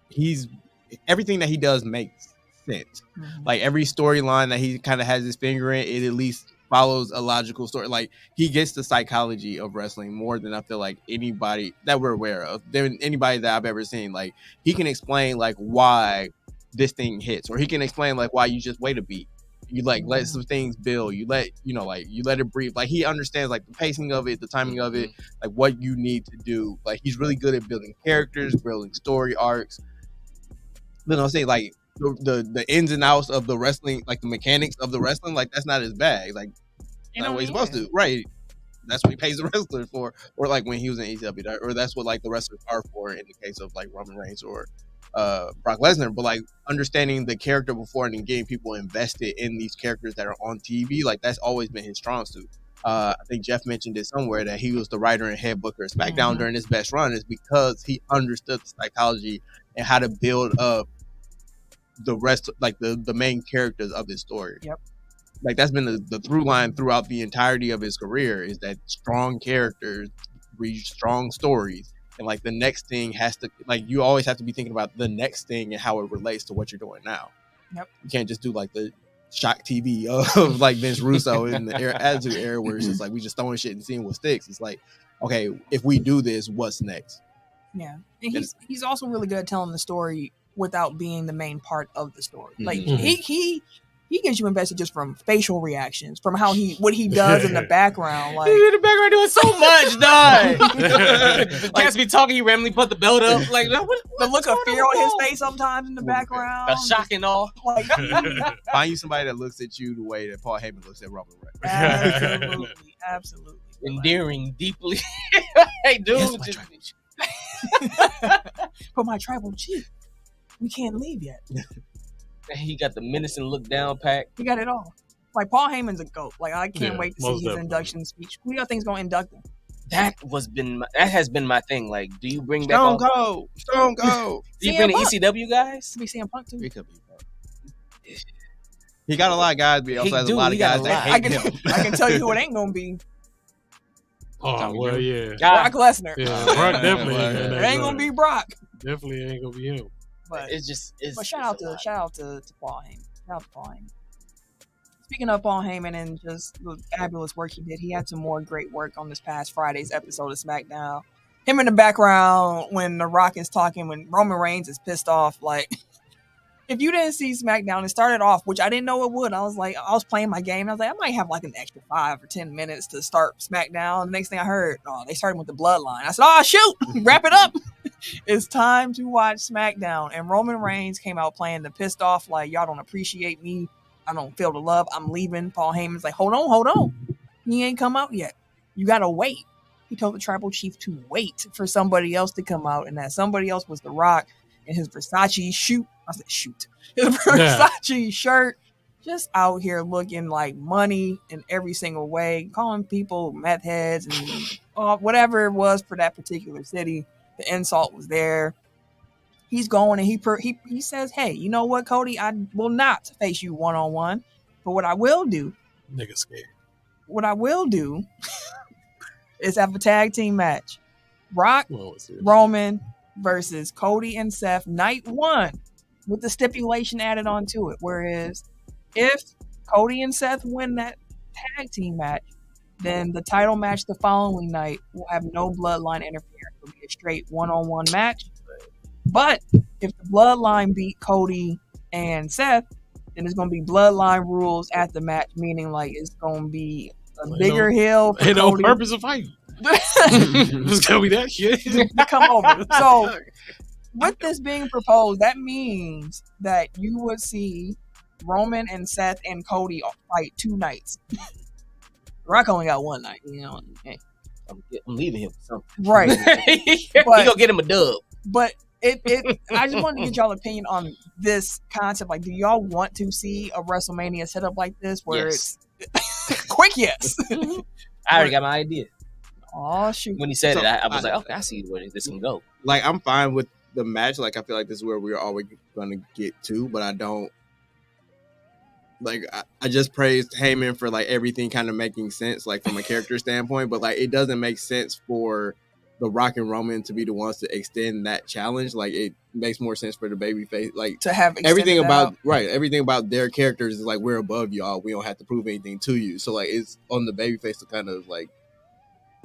he's everything that he does makes sense. Like, every storyline that he kind of has his finger in, it at least follows a logical story. Like, he gets the psychology of wrestling more than I feel like anybody that we're aware of, than anybody that I've ever seen. Like, he can explain like why this thing hits, or he can explain like why you just wait a beat, you like let some things build, you let it breathe. Like, he understands like the pacing of it, the timing of it, like what you need to do. Like, he's really good at building characters, building story arcs. I'm saying, like, the ins and outs of the wrestling, like the mechanics of the wrestling, like that's not his bag. Like, that's what he's supposed to, right? That's what he pays the wrestler for, or like when he was in ECW, or that's what like the wrestlers are for in the case of like Roman Reigns or Brock Lesnar. But like, understanding the character before and then getting people invested in these characters that are on TV, like that's always been his strong suit. I think Jeff mentioned it somewhere that he was the writer and head booker of SmackDown during his best run, is because he understood the psychology and how to build up the rest, like the main characters of his story. Yep. Like, that's been the through line throughout the entirety of his career, is that strong characters read strong stories. And like, the next thing has to, like, you always have to be thinking about the next thing and how it relates to what you're doing now. Yep. You can't just do like the shock TV of like Vince Russo in the Attitude Era, where it's just like we just throwing shit and seeing what sticks. It's like, okay, if we do this, what's next? Yeah. And he's also really good at telling the story without being the main part of the story. Like, he gets you invested just from facial reactions, from what he does in the background. Like, he's in the background doing so much, dog. Like, be talking, he randomly put the belt up. Like, the look of fear on his face sometimes in the background. The shock and all. Like, find you somebody that looks at you the way that Paul Heyman looks at Roman Reigns. Absolutely. Endearing, deeply. Hey, dude. Yes, for my tribal chief. We can't leave yet. He got the menacing look down pack. He got it all. Like, Paul Heyman's a GOAT. Like, I can't wait to see his induction speech. Who do you think's going to induct him? That has been my thing. Like, do you bring back Stone Cold? Do you bring the ECW guys? Could be CM Punk too. He could be. He got a lot of guys, but he also has a lot of guys that hate him. I can tell you who it ain't going to be. Oh, well, yeah. Brock Lesnar. Yeah, Brock definitely. It ain't going to be Brock. Definitely ain't going to be him. But but shout out to Paul Heyman. Shout out to Paul Heyman. Speaking of Paul Heyman and just the fabulous work he did, he had some more great work on this past Friday's episode of SmackDown. him in the background when The Rock is talking, when Roman Reigns is pissed off. Like, if you didn't see SmackDown, it started off, which I didn't know it would. I was playing my game. And I was like, I might have like an extra 5 or 10 minutes to start SmackDown. The next thing I heard, they started with the Bloodline. I said, oh, shoot, wrap it up. It's time to watch SmackDown. And Roman Reigns came out playing the pissed off, like, y'all don't appreciate me. I don't feel the love. I'm leaving. Paul Heyman's like, hold on. He ain't come out yet. You got to wait. He told the tribal chief to wait for somebody else to come out. And that somebody else was The Rock in his Versace shoot. I said shoot. His Versace shirt. Just out here looking like money in every single way. Calling people meth heads and whatever it was for that particular city. The insult was there. He's going and he says, hey, you know what, Cody? I will not face you one-on-one. But what I will do. Nigga scared. What I will do is have a tag team match. Rock, Roman versus Cody and Seth, night 1, with the stipulation added onto it. Whereas if Cody and Seth win that tag team match, then the title match the following night will have no bloodline interference. It'll be a straight one-on-one match. But if the bloodline beat Cody and Seth, then it's going to be bloodline rules at the match, meaning like it's going to be a bigger hill. Ain't no purpose of fighting. It's going to be that shit. Come over. So with this being proposed, that means that you would see Roman and Seth and Cody fight 2 nights. Rock only got 1 night, you know. Hey. I'm leaving him for something. Right. He gonna get him a dub. But I just wanted to get y'all opinion on this concept. Like, do y'all want to see a WrestleMania setup like this where it's quick? Yes. I already got my idea. Oh shoot! When he said it, I was like, okay, I see where this can go. Like, I'm fine with the match. Like, I feel like this is where we're always gonna get to, but I don't. Like, I just praised Heyman for like everything kind of making sense, like from a character standpoint, but like it doesn't make sense for The Rock and Roman to be the ones to extend that challenge. Like, it makes more sense for the babyface, like to have everything about everything about their characters is like, we're above y'all. We don't have to prove anything to you. So like, it's on the babyface to kind of like,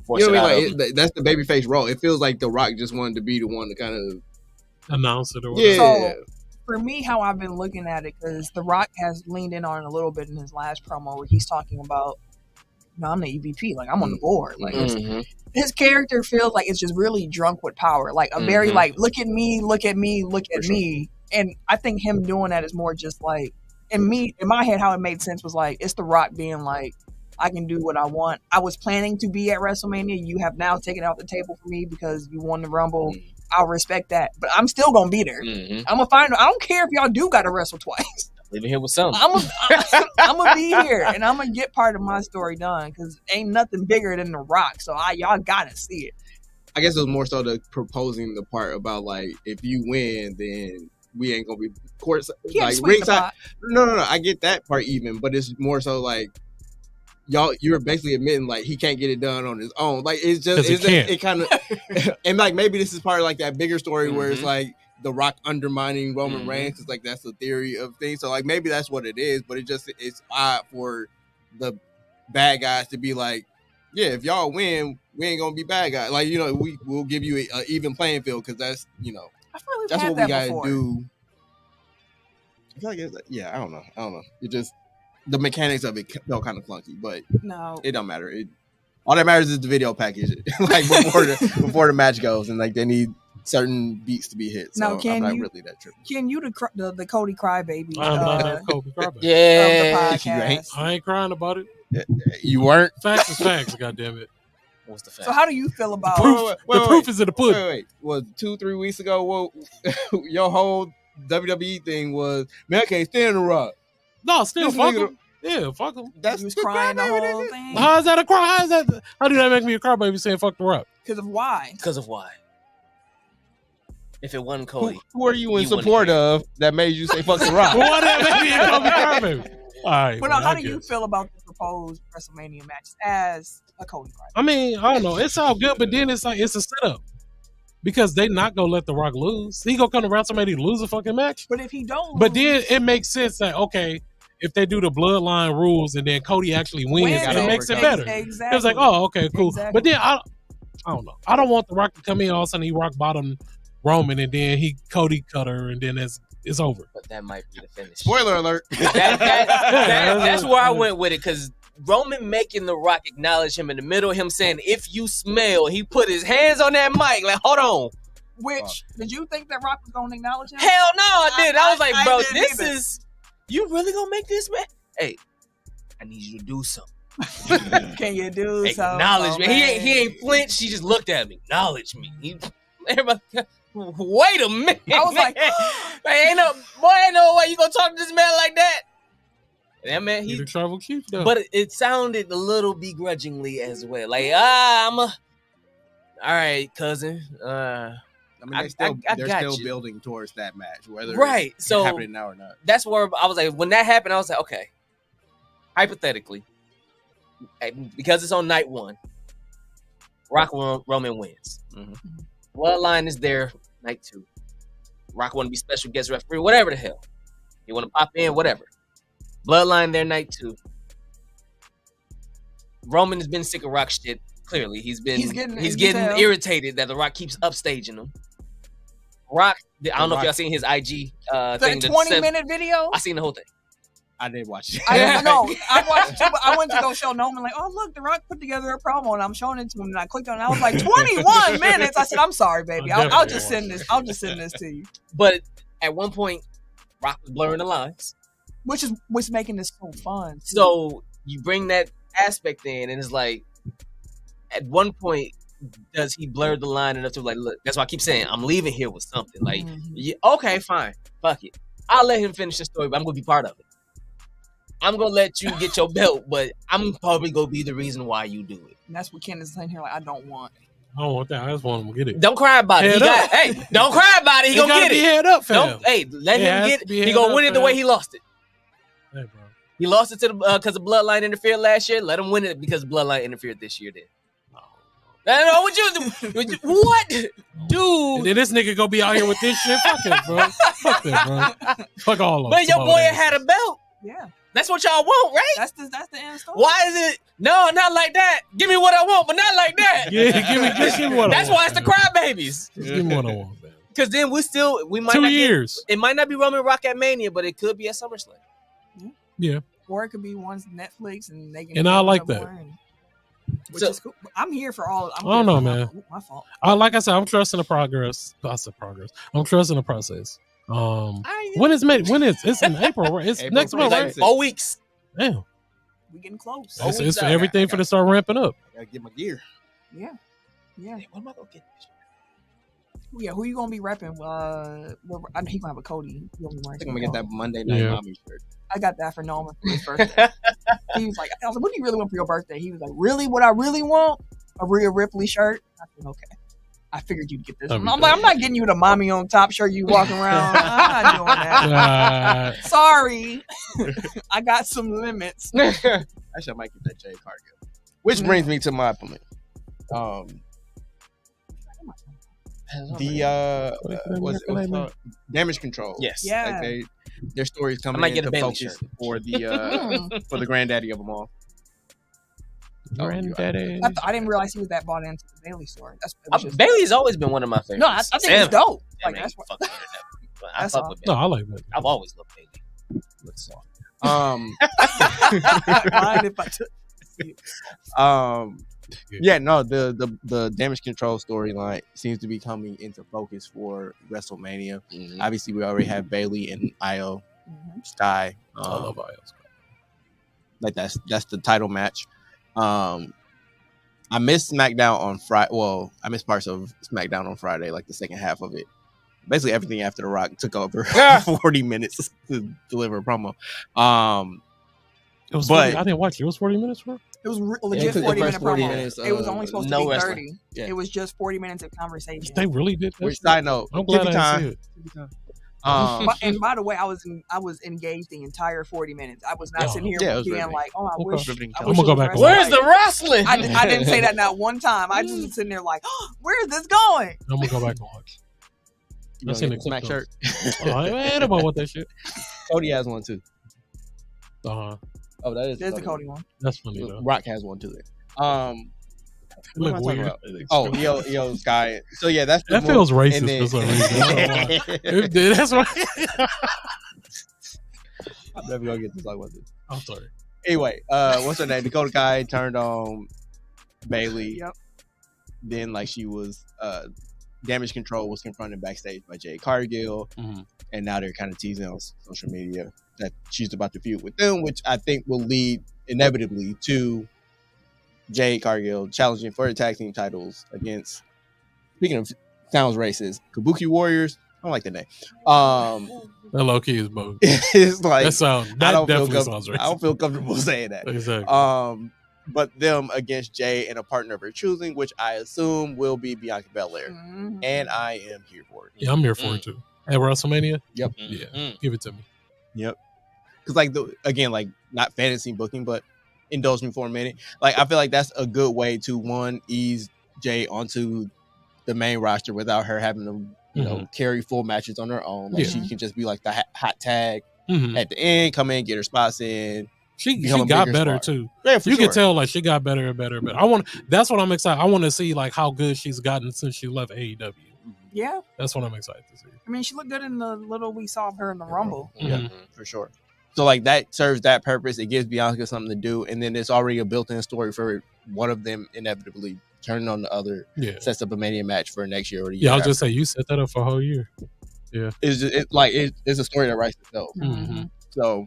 you know what I mean? Like, that's the babyface role. It feels like The Rock just wanted to be the one to kind of announce it or whatever. Yeah. So, for me, how I've been looking at it, because The Rock has leaned in on it a little bit in his last promo where he's talking about, I'm the EVP, like I'm on the board. Like his character feels like it's just really drunk with power, like a very like look at me, look at me, look at me. And I think him doing that is more just like, in my head, how it made sense was like it's The Rock being like, I can do what I want. I was planning to be at WrestleMania. You have now taken it off the table for me because you won the Rumble. I'll respect that, but I'm still gonna be there. I'm gonna find. I don't care if y'all do gotta wrestle twice. Living here with something. I'm gonna be here, and I'm gonna get part of my story done because ain't nothing bigger than The Rock. So y'all gotta see it. I guess it was more so the proposing the part about like, if you win, then we ain't gonna be courts like ringside. No. I get that part even, but it's more so like, you're basically admitting like he can't get it done on his own. Like, it's just it kind of and like maybe this is part of like that bigger story where it's like The Rock undermining Roman Reigns, because like that's the theory of things. So like maybe that's what it is, but it's odd for the bad guys to be like, yeah, if y'all win, we ain't gonna be bad guys. Like, you know, we'll give you an even playing field, because that's, you know, I feel like that's what we gotta do. I feel like I don't know. It just, the mechanics of it felt kind of clunky, but no, it don't matter. All that matters is the video package, like before the match goes, and like they need certain beats to be hit. So I'm not really that trippy. Can you the Cody Crybaby? I'm not that Cody Crybaby. Yeah, I ain't crying about it. You weren't. Facts is facts. God it. What's the fact? So how do you feel about the proof is in the pudding? Wait. Was 2-3 weeks ago? Your whole WWE thing was, man, I can't stand The Rock. No, still fuck him. Yeah, fuck him. He was crying the whole thing. How is that a cry? How do that make me a crybaby saying fuck The Rock? Because of why? If it wasn't Cody, who are you in support of that made you say fuck The Rock? Why that make me a crybaby? All right. But how do you feel about the proposed WrestleMania matches as a Cody crybaby? I mean, I don't know. It's all good, but then it's like it's a setup. Because they not gonna let The Rock lose. He gonna come to WrestleMania and lose a fucking match. But if he don't lose, but then it makes sense that, okay, if they do the bloodline rules and then Cody actually wins, it makes it better. Exactly. It's like, oh, okay, cool. Exactly. But then I don't know. I don't want The Rock to come in all of a sudden he rock bottom Roman and then he Cody Cutter and then it's over. But that might be the finish. Spoiler alert. That's where I went with it because Roman making The Rock acknowledge him in the middle, him saying, "If you smell," he put his hands on that mic like, "Hold on." Which did you think that Rock was going to acknowledge him? Hell no, I did. I was like, bro, this either. is you really gonna make this man? Hey, I need you to do something. Can you do something? Acknowledge me. He ain't flinched. He just looked at me. Acknowledge me. Everybody, wait a minute. I was like, ain't no way you gonna talk to this man like that. That man, He travel cute though. but it sounded a little begrudgingly as well. Like, all right, cousin. I mean, they're still building towards that match, whether it's happening now or not. That's where I was like, when that happened, I was like, okay, hypothetically, because it's on night one, Roman wins. Mm-hmm. Bloodline is there night two. Rock want to be special guest referee, whatever the hell. You want to pop in, whatever. Bloodline there night two. Roman has been sick of Rock shit. Clearly, he's getting irritated that The Rock keeps upstaging him. Rock, I don't know if y'all seen his IG thing. The 20-minute video? I seen the whole thing. I didn't watch it. I watched it too, but I went to go show Noman, like, oh, look, The Rock put together a promo, and I'm showing it to him, and I clicked on it, and I was like, 21 minutes? I said, I'm sorry, baby. I'll just send this to you. But at one point, Rock was blurring the lines. Which is what's making this so fun. So you bring that aspect in, and it's like, at one point, does he blur the line enough to like, look, that's why I keep saying, I'm leaving here with something. Like, okay, fine, fuck it. I'll let him finish the story, but I'm going to be part of it. I'm going to let you get your belt, but I'm probably going to be the reason why you do it. And that's what Ken is saying here, like, I don't want that. I just want him to get it. Don't cry about it. Hey, don't cry about it. He going to get it. Head up, fam. Let him get it. He going to win it the way he lost it. Hey, bro. He lost it to because the Bloodline interfered last year. Let him win it because the Bloodline interfered this year then. I don't know what you do. What? Dude. And then this nigga gonna be out here with this shit. Fuck it, bro. Fuck that, bro. Fuck all of them. But your boy had a belt. Yeah. That's what y'all want, right? That's the end story. Why is it? No, not like that. Give me what I want, but not like that. Yeah, give me what I want. That's why it's the crybabies. Just give me what I want, man. Because then we might 2 not years. It might not be Roman Rock at Mania, but it could be at SummerSlam. Yeah. Or it could be one's Netflix and they can. And I like that. Which is cool. I'm here for all. I don't know, man. My fault. Like I said, I'm trusting the progress. I said progress. I'm trusting the process. When is it's in April, right? It's next month, right? 4 weeks. Damn. We getting close. It's for everything for to start ramping up. I gotta get my gear. Yeah. Hey, what am I gonna get? Yeah, who you gonna be repping? I know he gonna have a Cody. I think I'm gonna get that Monday Night Mommy shirt. I got that for Nolan for his birthday. He was like, I was like, what do you really want for your birthday? He was like, really? What I really want? A Rhea Ripley shirt? I said, okay. I figured you'd get this one. I'm like, I'm not getting you the mommy on top shirt you walking around. I'm not doing that. Sorry. I got some limits. Actually, I might get that Jade Cargill. Which brings me to my opponent. Damage Control. Yes. Yeah. Like their stories coming into focus for the granddaddy of them all. Granddaddy. I didn't realize he was that bought into the Bailey story. Bailey's always been one of my favorites. No, I think it's dope. Yeah, like man, that's what. I fuck with No, Bailey. I like that. I've always loved Bailey. Looks soft. Mind if I took. Yeah, no, the Damage Control storyline seems to be coming into focus for WrestleMania. Mm-hmm. Obviously, we already have Bailey and Io Sky. I love Io Sky. Like that's the title match. I missed SmackDown on Friday. Well, I missed parts of SmackDown on Friday, like the second half of it. Basically, everything after The Rock took over 40 minutes to deliver a promo. It was 40, I didn't watch it. It was 40 minutes, bro? It was legit 40-minute promo. Minutes, it was only supposed to be 30. Wrestling. Yeah. It was just 40 minutes of conversation. They really did that. Which side note? I'm glad I didn't see it. And by the way, I was engaged the entire 40 minutes. I was not sitting here being like, "Oh, I wish." I'm gonna go back. Where's the wrestling? I didn't say that not one time. I just was sitting there like, oh, "Where is this going?" I'm gonna go back and watch. I seen the Smack shirt. I ain't about what that shit. Cody has one too. Oh, that is. There's the Cody one. That's funny though. Rock has one too. What am I talking weird. about? Oh, Io Sky. So yeah, that's that feels racist for some reason. I don't know why. That's right. I'm never gonna get to talk about this. I'm sorry. Anyway, what's her name? Dakota Kai turned on Bailey. Yep. Then like she was Damage Control was confronted backstage by Jade Cargill, and now they're kind of teasing on social media that she's about to feud with them, which I think will lead inevitably to Jade Cargill challenging for the tag team titles against, speaking of sounds racist, Kabuki Warriors. I don't like the name. That low key is both. It's like that definitely sounds racist. I don't feel comfortable saying that. Exactly. But them against Jay and a partner of her choosing, which I assume will be Bianca Belair, and I am here for it. Yeah, I'm here for it too. At WrestleMania. Yep. Yeah. Give it to me. Yep. Because like not fantasy booking, but indulge me for a minute. Like I feel like that's a good way to ease Jay onto the main roster without her having to you know carry full matches on her own. Like she can just be like the hot tag at the end, come in, get her spots in. She got better too. Yeah, you can tell like she got better and better and better. That's what I'm excited. I want to see like how good she's gotten since she left AEW. Yeah, that's what I'm excited to see. I mean, she looked good in the little we saw of her in the Rumble. Yeah, for sure. So like that serves that purpose. It gives Bianca something to do, and then it's already a built-in story for one of them inevitably turning on the other. Yeah, sets up a Mania match for next year or the year. Yeah, I was just say you set that up for a whole year. Yeah, it's a story that writes itself. So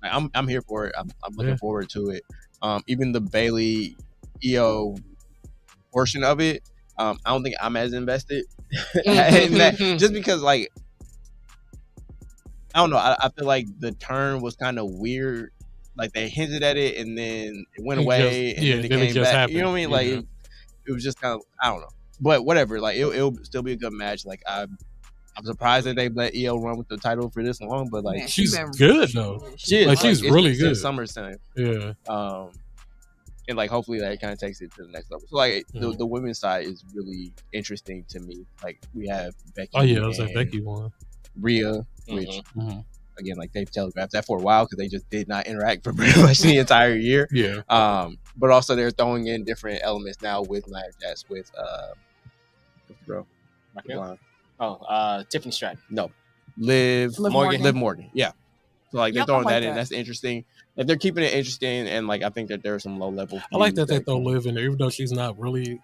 I'm here for it. I'm looking forward to it. Even the Bailey Io portion of it, I don't think I'm as invested in that, just because like I don't know. I feel like the turn was kind of weird. Like they hinted at it and then it went away and then it came back. Happened. You know what I mean? Like it was just kind of I don't know. But whatever. Like it'll still be a good match. Like I'm surprised that they let Io run with the title for this long, but like she's good though. She's really good. SummerSlam. Yeah. And like hopefully that kind of takes it to the next level. So like the women's side is really interesting to me. Like we have Becky. Oh yeah, I was like Becky won. Rhea, which again like they've telegraphed that for a while because they just did not interact for pretty much the entire year. Yeah. But also they're throwing in different elements now with Nia Jax with Tiffany Stratton. No, Liv Morgan. Yeah. So like they're throwing that in. That's interesting. Like they're keeping it interesting, and like I think that there's some low level. I like that they throw Liv in there, even though she's not really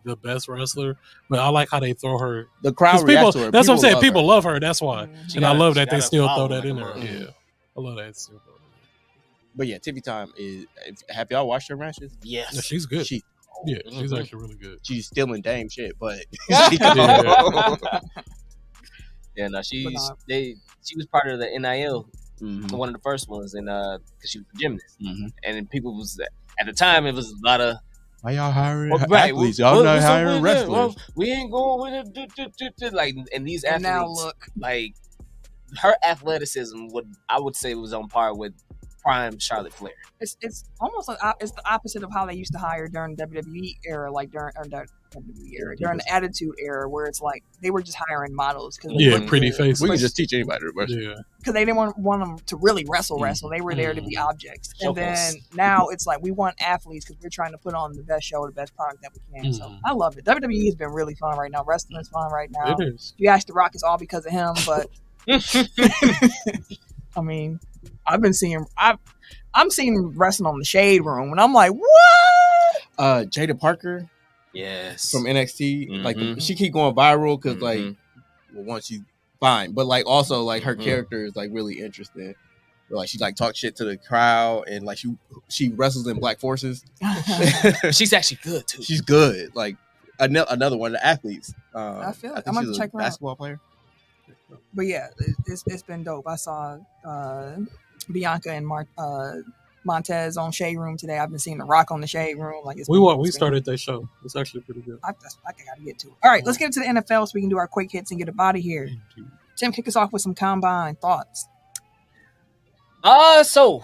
the best wrestler. But I like how they throw her. The crowd reacts to her. That's what I'm saying. People love her. That's why, and I love that they still throw that in there. Yeah, I love that. But yeah, Tiffy Time is. Have y'all watched her matches? Yes, yeah, she's good. She's actually really good. She's still in Dame shit, but she was part of the NIL. One of the first ones, and because she was a gymnast, and people was at the time it was a lot of why y'all hiring athletes? Y'all not hiring wrestlers. Well, we ain't going with it. Like, and these athletes now look like her athleticism I would say was on par with prime Charlotte Flair. It's almost like it's the opposite of how they used to hire during the WWE era, like during the Attitude Era, where it's like they were just hiring models because pretty faces. We can just teach anybody to wrestle. Yeah, because they didn't want them to really wrestle. They were there to be objects. And then now it's like we want athletes because we're trying to put on the best show, the best product that we can. So I love it. WWE has been really fun right now. Wrestling is fun right now. It is. If you ask The Rock, it's all because of him, but I mean, I'm seeing wrestling on the Shade Room, and I'm like, what? Jada Parker, yes, from NXT. Like she keep going viral because once she's fine, but like also like her character is like really interesting. Like she like talks shit to the crowd, and like she wrestles in Black Forces. She's actually good too. She's good. Like another one of the athletes. I feel like I'm gonna check her basketball player. But yeah, it's been dope. I saw Bianca and Montez on Shade Room today. I've been seeing The Rock on the Shade Room. Like we started that show. It's actually pretty good. I gotta get to it. All right, let's get into the NFL so we can do our quick hits and get a body here. Tim, kick us off with some combine thoughts. So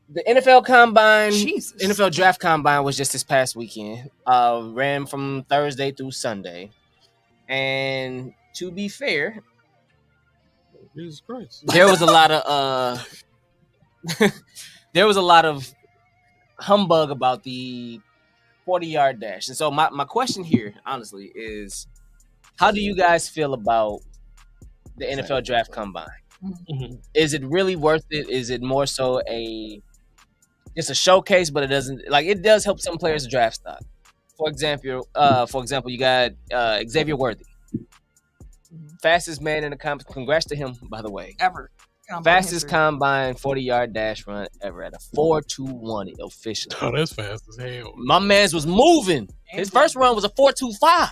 the NFL Combine, NFL Draft Combine was just this past weekend. Ran from Thursday through Sunday, and to be fair, Jesus Christ, there was a lot of humbug about the 40-yard dash. And so my question here, honestly, is how do you guys feel about the NFL Draft Combine? Mm-hmm. Is it really worth it? Is it more so it's a showcase, but it doesn't, like, it does help some players draft stock. For example, you got Xavier Worthy, fastest man in the combine. Congrats to him, by the way. Ever. Fastest combine 40-yard dash run ever at a 4.21 officially. Oh, that's fast as hell. My man's was moving. His first run was a 4.25.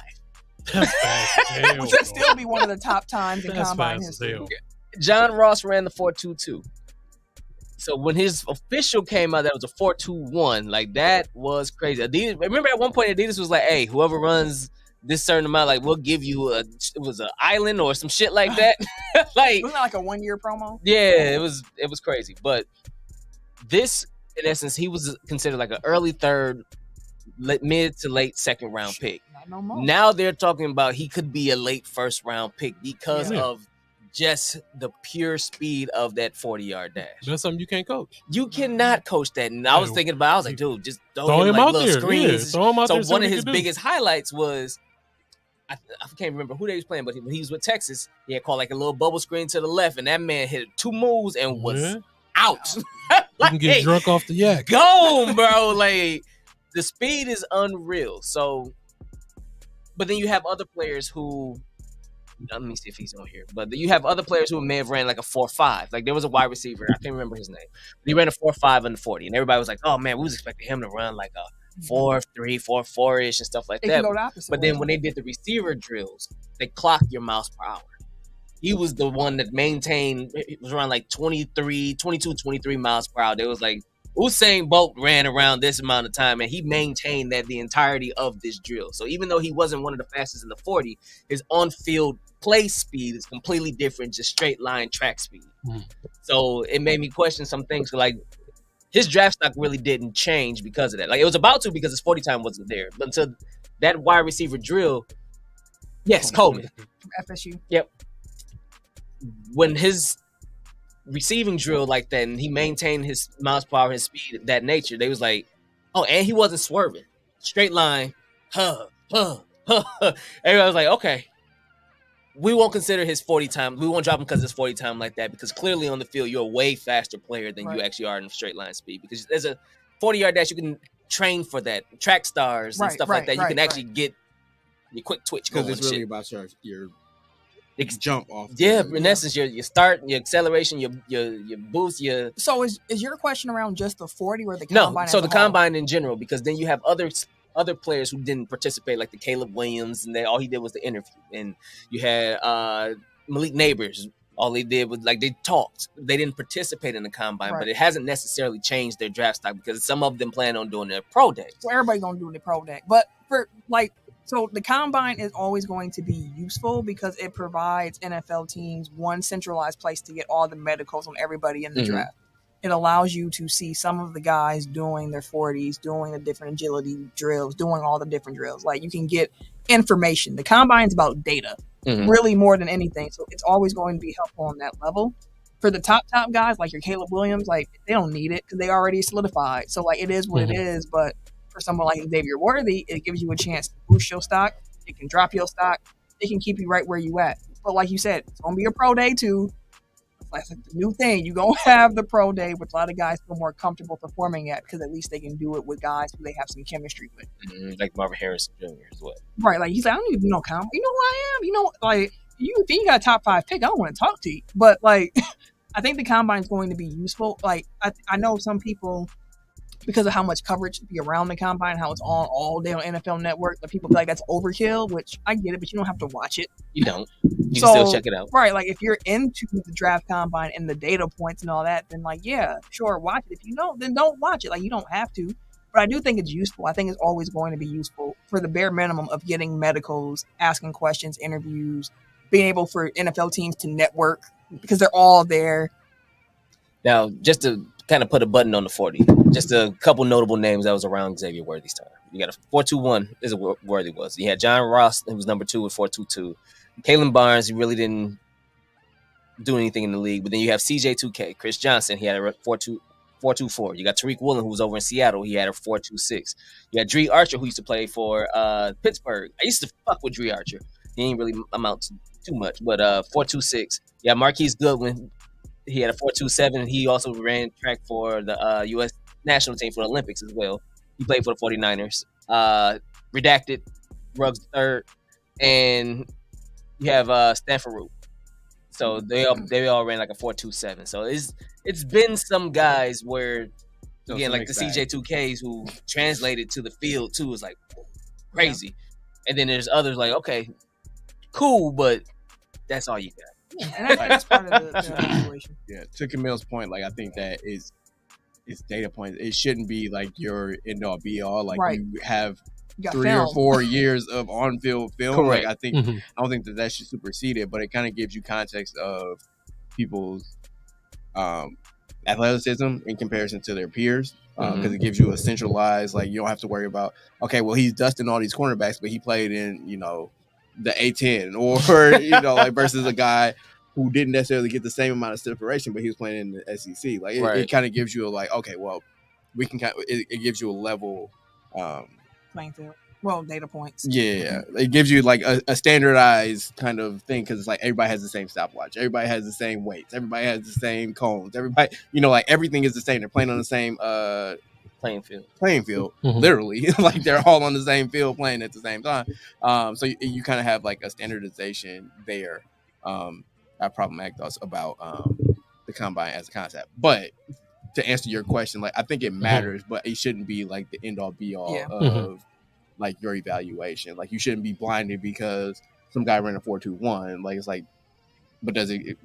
That's fast as hell. Which would still be one of the top times in combine history. John Ross ran the 4.22. So when his official came out, that was a 4.21. Like, that was crazy. Adidas, remember at one point Adidas was like, "Hey, whoever runs this certain amount, like, we'll give you it was an island or some shit like that." Like, wasn't that like a 1 year promo? Yeah, it was crazy. But this, in essence, he was considered like an early third, mid to late second round pick. Not no more. Now they're talking about he could be a late first round pick because of just the pure speed of that 40-yard dash. That's something you can't coach. You cannot coach that. And I was thinking about, I was like, dude, just throw him him like out little there. screens. Yeah, throw him out so there, one of his biggest highlights was, I can't remember who they was playing, but when he was with Texas, he had called like a little bubble screen to the left, and that man hit 2 moves and was out. Like, you can get drunk off the yak. Go, bro. Like, the speed is unreal. So, but then you have other players who, let me see if he's on here. But you have other players who may have ran like a 4.5. Like, there was a wide receiver, I can't remember his name, but he ran a 4.5 in the 40, and everybody was like, "Oh man, we was expecting him to run like a 4.3, 4.4-ish and stuff like that." But then when they did the receiver drills, they clocked your miles per hour. He was the one that maintained, it was around like 22, 23 miles per hour. They was like, Usain Bolt ran around this amount of time, and he maintained that the entirety of this drill. So even though he wasn't one of the fastest in the 40, his on-field play speed is completely different, just straight line track speed. So it made me question some things. Like, his draft stock really didn't change because of that. Like, it was about to, because his 40 time wasn't there. But until that wide receiver drill, yes, Coleman. FSU. Yep. When his receiving drill like that, and he maintained his miles per hour, his speed, that nature, they was like, oh, and he wasn't swerving. Straight line. Everybody was like, okay, we won't consider his 40 time. We won't drop him because it's 40 time like that, because clearly on the field, you're a way faster player than you actually are in straight line speed. Because there's a 40-yard dash, you can train for that. Track stars and stuff like that. You can actually get your quick twitch going. Because it's really about your jump off. Yeah, in essence, your start, your acceleration, your boost, your. So is your question around just the 40 or the combine? No, so the combine in general, because then you have other players who didn't participate, like the Caleb Williams, and all he did was the interview. And you had Malik Neighbors. All they did was, like, they talked. They didn't participate in the combine, but it hasn't necessarily changed their draft stock, because some of them plan on doing their pro day. So everybody gonna do the pro day, but for like. So the combine is always going to be useful because it provides NFL teams one centralized place to get all the medicals on everybody in the draft. It allows you to see some of the guys doing their 40s, doing the different agility drills, doing all the different drills. Like, you can get information. The combine is about data, really more than anything. So it's always going to be helpful on that level. For the top guys, like your Caleb Williams, like, they don't need it because they already solidified. So, like, it is what it is, but for someone like Xavier Worthy, it gives you a chance to boost your stock. It can drop your stock. It can keep you right where you at. But like you said, it's going to be a pro day too. It's like the new thing. You're going to have the pro day, which a lot of guys feel more comfortable performing at, because at least they can do it with guys who they have some chemistry with. Like Marvin Harrison Jr. as well. Right. Like, he's like, I don't even know comp. You know who I am? You know, like, if you got a top 5 pick, I don't want to talk to you. But, like, I think the combine is going to be useful. Like, I know some people, because of how much coverage be around the combine, how it's on all day on NFL Network, but people feel like that's overkill, which I get it, but you don't have to watch it. You don't. You can still check it out. Right. Like, if you're into the draft combine and the data points and all that, then, like, yeah, sure, watch it. If you don't, then don't watch it. Like, you don't have to. But I do think it's useful. I think it's always going to be useful for the bare minimum of getting medicals, asking questions, interviews, being able for NFL teams to network, because they're all there. Now, just to kind of put a button on the 40, just a couple notable names that was around Xavier Worthy's time. You got a 4.21 is what Worthy was. You had John Ross, who was number 2 with 4.22. Kalen Barnes, he really didn't do anything in the league. But then you have CJ2K, Chris Johnson, he had a 4.24. You got Tariq Woolen, who was over in Seattle. He had a 4.26. You got Dree Archer, who used to play for Pittsburgh. I used to fuck with Dree Archer. He ain't really amount to too much, but 4.26. Yeah, Marquise Goodwin. He had a 4.27. He also ran track for the U.S. national team for the Olympics as well. He played for the 49ers. Redacted, Ruggs third, and you have Stanford Root. So they all ran like a 4.27. So it's been some guys where again like the CJ2Ks who translated to the field too is like crazy, and then there's others like okay, cool, but that's all you got. Yeah, and that's part of the situation. Yeah, to Camille's point, like I think that it's data points. It shouldn't be like your end all be all. Like you have 3 or 4 years of on-field film. Correct. Like I think I don't think that should supersede it, but it kind of gives you context of people's athleticism in comparison to their peers. Because it gives you a centralized, like you don't have to worry about, okay, well he's dusting all these cornerbacks, but he played in, the A10 or, like versus a guy who didn't necessarily get the same amount of separation, but he was playing in the SEC. Like it kind of gives you a like, okay, well, we can it gives you a level playing field. Well, data points. Yeah, it gives you like a standardized kind of thing because it's like everybody has the same stopwatch, everybody has the same weights, everybody has the same cones, everybody, like everything is the same. They're playing on the same playing field, literally. Like they're all on the same field playing at the same time. So you kind of have like a standardization there. Our problematic thoughts about the combine as a concept, but to answer your question, like I think it matters, but it shouldn't be like the end all be all of like your evaluation. Like you shouldn't be blinded because some guy ran a 4.21. Like it's like, but does it?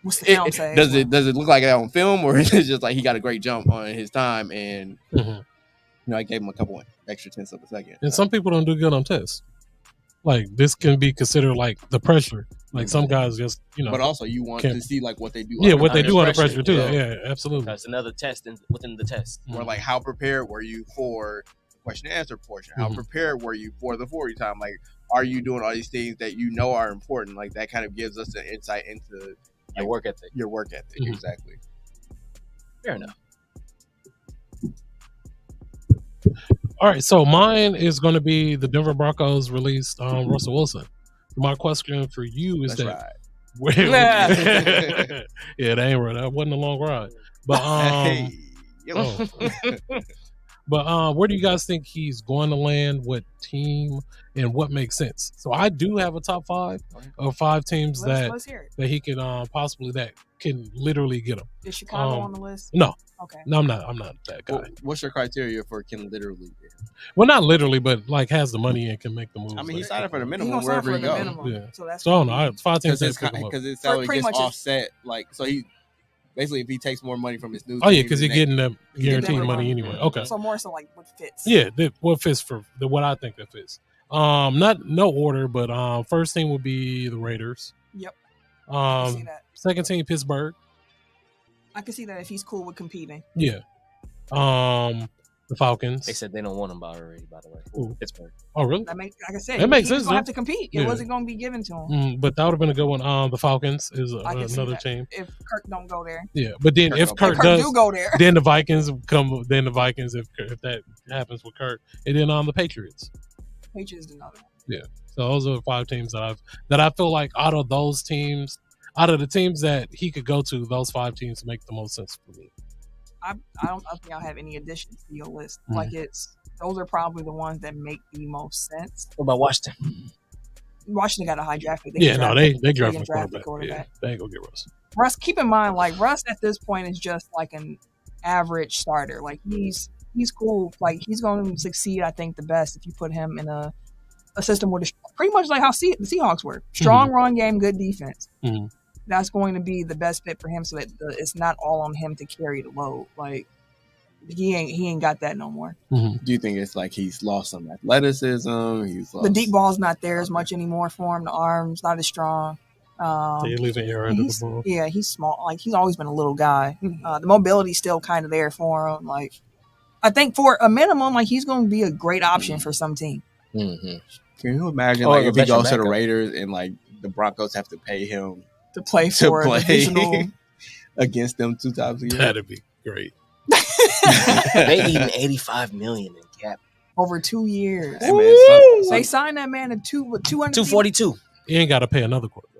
What's the film say? Does it look like that on film, or is it just like he got a great jump on his time and I gave him a couple extra tenths of a second. And some people don't do good on tests. Like this can be considered like the pressure. Like some guys just But also you want to see like what they do. Yeah, what they do under pressure too. Yeah, absolutely. That's another test within the test. Or like how prepared were you for the question and answer portion? How prepared were you for the 40 time? Like are you doing all these things that you know are important? Like that kind of gives us an insight into your work ethic. Exactly. Fair enough. All right, so mine is going to be the Denver Broncos released Russell Wilson. My question for you is yeah, that ain't right. That wasn't a long ride, but but where do you guys think he's going to land? What team and what makes sense? So I do have a top 5 of 5 teams that he can possibly that can literally get him. Is Chicago on the list? No. Okay. No, I'm not that guy. Well, what's your criteria for can literally get him? Well, not literally, but like has the money and can make the move. I mean, he signed up for the minimum wherever he goes. Yeah. So that's so I don't know. 5 teams because his salary gets offset. Like so he. Basically, if he takes more money from his new team, because he's getting the guaranteed money anyway. Okay. So more so like what fits. Yeah, what fits for what I think that fits. Not no order, but first team would be the Raiders. Yep. I can see that. Second team Pittsburgh. I can see that if he's cool with competing. Yeah. The Falcons. They said they don't want him already, by the way. Ooh. Pittsburgh. Oh, really? Like I said, that makes sense. He was going to have to compete. It wasn't going to be given to him. But that would have been a good one. The Falcons is another team. If Kirk don't go there. Yeah, but then if Kirk do go there, then the Vikings come. Then the Vikings, if that happens with Kirk, and then the Patriots. Patriots another one. Yeah. So those are the 5 teams that I feel like out of those teams, out of the teams that he could go to, those 5 teams make the most sense for me. I don't think I'll have any additions to your list. Like those are probably the ones that make the most sense. What about Washington? Washington got a high draft pick. They drafted a quarterback. Yeah, they ain't gonna get Russ. Russ, keep in mind, like Russ at this point is just like an average starter. Like he's cool. Like he's going to succeed. I think the best if you put him in a system where pretty much like how the Seahawks were. Strong run game, good defense. That's going to be the best fit for him, so that it's not all on him to carry the load. Like he ain't got that no more. Do you think it's like he's lost some athleticism? The deep ball's not there as much anymore for him. The arm's not as strong. He's leaving air under the ball. Yeah, he's small. Like he's always been a little guy. The mobility's still kind of there for him. Like I think for a minimum, like he's going to be a great option for some team. Can you imagine like if he goes to the Raiders and like the Broncos have to pay him to play for a divisional against them 2 times a year? That'd be great. They eating $85 million in cap over 2 years. Hey, man, They signed that man at 242. You ain't got to pay another quarterback.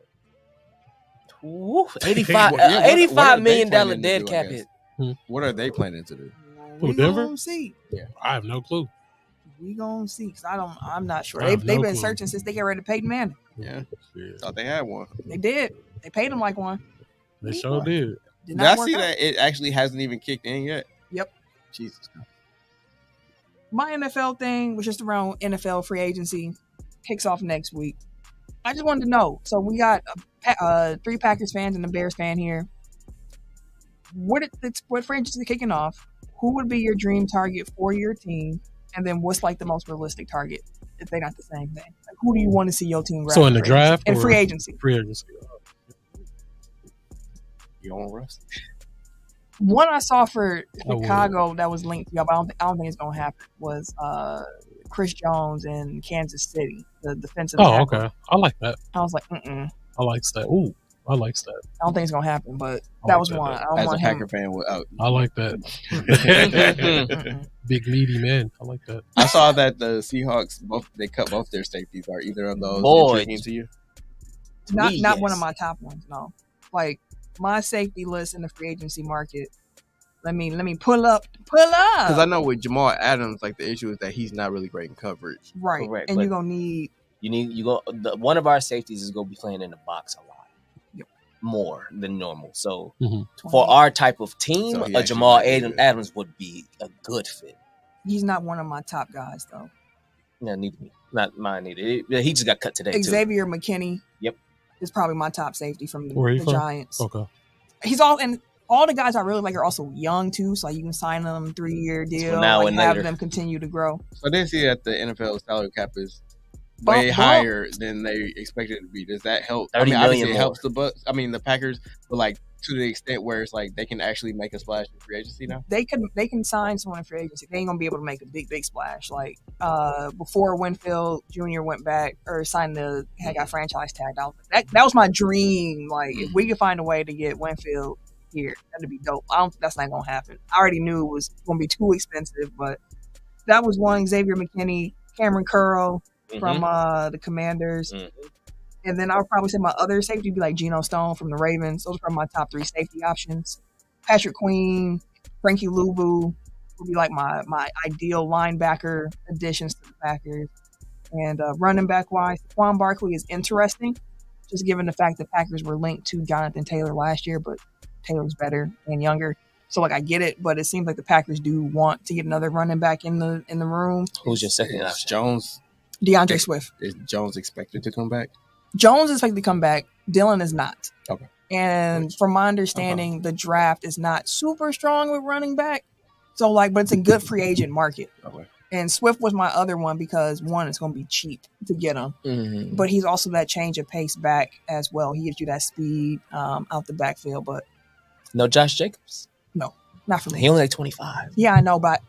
$85 million dead cap hit. What are they planning to do? We Denver? gonna see. Yeah, I have no clue. We gonna see because I'm not sure. I They've have no been clue. searching since they got rid of Peyton Manning. yeah. Thought they had one. They did. They paid him like one. They sure did. Did Did I not work see out. that it actually hasn't even kicked in yet? Yep. Jesus Christ. My NFL thing was just around NFL free agency. Kicks off next week. I just wanted to know. So we got 3 Packers fans and a Bears fan here. What free agency kicking off? Who would be your dream target for your team? And then what's like the most realistic target if they got the same thing? Like, who do you want to see your team grab? So in the draft? In or free agency. Free agency. You on Russ? One I saw for I would. Chicago that was linked to y'all, but I don't think it's gonna happen. Was Chris Jones in Kansas City, the defensive. Oh, tackle. okay. I like that. I was like, I I like that. Ooh, I like that. don't think it's gonna happen, but I that like was that, one. though. I don't As a want Packer him. fan, I like that. Mm-mm. Big meaty man. I like that. I saw that the Seahawks they cut both their safeties. Are either of those Boy. intriguing to you? Not Me, one of yes. my top ones. No, like my safety list in the free agency market. Let me pull up. Because I know with Jamal Adams, like the issue is that he's not really great in coverage. Right, Correct, and but- you're gonna need. One of our safeties is gonna be playing in the box a lot. Yep. More than normal. So 20. for our type of team, So he a actually Jamal might be good. Adams would be a good fit. He's not one of my top guys though. No, neither me. Not mine either. He just got cut today too. Xavier McKinney. Yep. Is probably my top safety from Where he the from? Giants. Okay. He's all the guys I really like are also young too, so you can sign them 3-year deal. So now like, and have later. them continue to grow. So I did see that the NFL salary cap is Bump, way bump. higher than they expected it to be. Does that help? 30 obviously million it more. helps the Packers, but like to the extent where it's like they can actually make a splash in free agency now. They can sign someone in free agency. They ain't gonna be able to make a big splash. Like before Winfield Jr. went back or signed got franchise tagged out. That was my dream. Like if we could find a way to get Winfield here, that'd be dope. That's not gonna happen. I already knew it was gonna be too expensive, but that was one. Xavier McKinney, Cameron Curl from the Commanders. And then I would probably say my other safety would be like Geno Stone from the Ravens. Those are probably my top 3 safety options. Patrick Queen, Frankie Louvu would be like my ideal linebacker additions to the Packers. And running back wise, Quan Barkley is interesting, just given the fact that Packers were linked to Jonathan Taylor last year, but Taylor's better and younger. So like I get it, but it seems like the Packers do want to get another running back in the room. Who's your second Is option? Jones DeAndre Swift. is Jones expected to come back? Jones is expected to come back. Dylan is not. Okay. And from my understanding, the draft is not super strong with running back. So but it's a good free agent market. Okay. And Swift was my other one because one, it's going to be cheap to get him, Mm-hmm. but he's also that change of pace back as well. He gives you that speed out the backfield, but No Josh Jacobs. not for me. He only like 25. Yeah, I know, but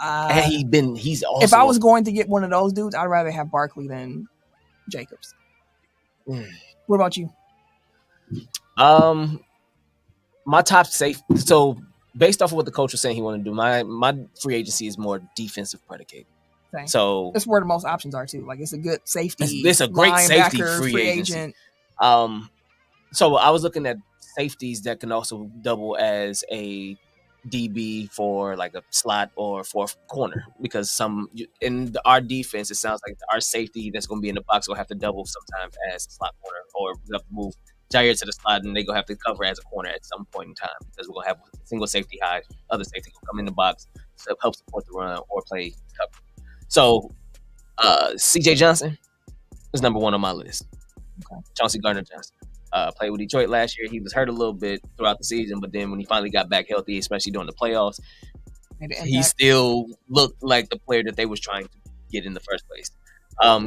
And he's also if I was going to get one of those dudes, I'd rather have Barkley than Jacobs. What about you? My top safe. So based off of what the coach was saying he wanted to do, my free agency is more defensive predicated. Same. So That's where the most options are too. Like it's a good safety. It's a great safety linebacker, free agency. agent. So I was looking at safeties that can also double as a DB for like a slot or fourth corner, because in our defense, it sounds like our safety that's going to be in the box will have to double sometimes as a slot corner, or we have to move Jair to the slot and they going to have to cover as a corner at some point in time, because we're going to have a single safety high, other safety will come in the box to help support the run or play cover. So CJ Johnson is number 1 on my list. Okay. Chauncey Gardner-Johnson. Played with Detroit last year. He was hurt a little bit throughout the season, but then when he finally got back healthy, especially during the playoffs, he still looked like the player that they was trying to get in the first place.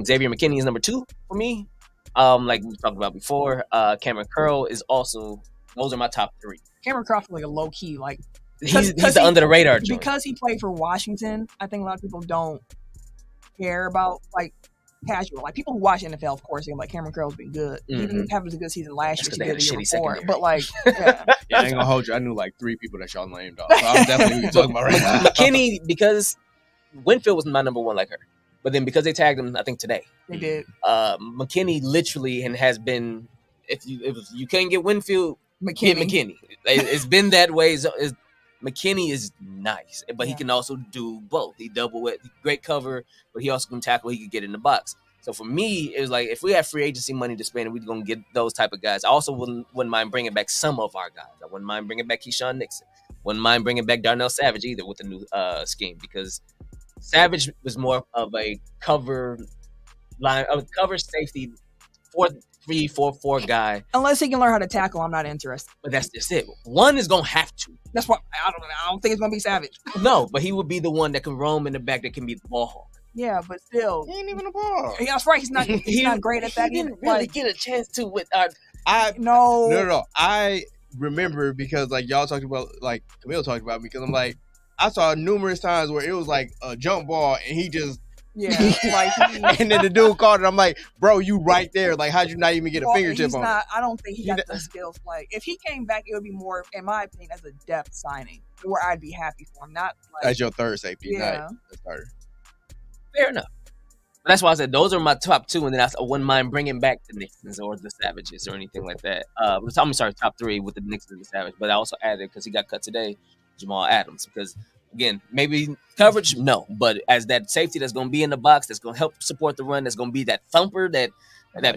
Xavier McKinney is number 2 for me. Like we talked about before, Cameron Curl is also. Those are my top 3. Cameron Crawford, like a low key, like He's the under the radar joint. because he played for Washington. I think a lot of people don't care about like casual. Like people who watch NFL, of course, like Cameron Curl's been good. He didn't have a good season last year. He did the year before. But like, yeah. I ain't gonna hold you. I knew like 3 people that y'all named off. So I'm definitely talking about right now. McKinney, because Winfield was my number 1 like her. But then because they tagged him, I think today. They did. McKinney literally and has been, if you can't get Winfield, get McKinney. It's been that way. McKinney is nice, but he can also do both. He double it, great cover, but he also can tackle. He can get in the box. So for me, it was like if we have free agency money to spend, we're gonna get those type of guys. I also wouldn't mind bringing back some of our guys. I wouldn't mind bringing back Keyshawn Nixon. Wouldn't mind bringing back Darnell Savage either with the new scheme, because Savage was more of a cover line, a cover safety 4-3-4-4 guy. Unless he can learn how to tackle, I'm not interested. But that's just it. One is gonna have to. That's why I don't think it's gonna be Savage. No, but he would be the one that can roam in the back, that can be the ball hawk. Yeah, but still, he ain't even a ball. Yeah, that's right. He's not. He's not great at that. He didn't really get a chance to with our. No. I remember because like y'all talked about, like Camille talked about, because I'm like, I saw numerous times where it was like a jump ball and he just. Yeah, like and then the dude called it. I'm like, bro, you right there. Like, how'd you not even get a fingertip on it? I don't think he got the skills. Like, if he came back, it would be more, in my opinion, as a depth signing, where I'd be happy for him. Not like, as your third safety, not the starter. Fair enough. But that's why I said those are my top 2, and then I wouldn't mind bringing back the Nixons or the Savages or anything like that. I'm sorry, top 3 with the Nixons and the Savage. But I also added, because he got cut today, Jamal Adams, because. Again, maybe coverage, no. But as that safety that's going to be in the box, that's going to help support the run, that's going to be that thumper, that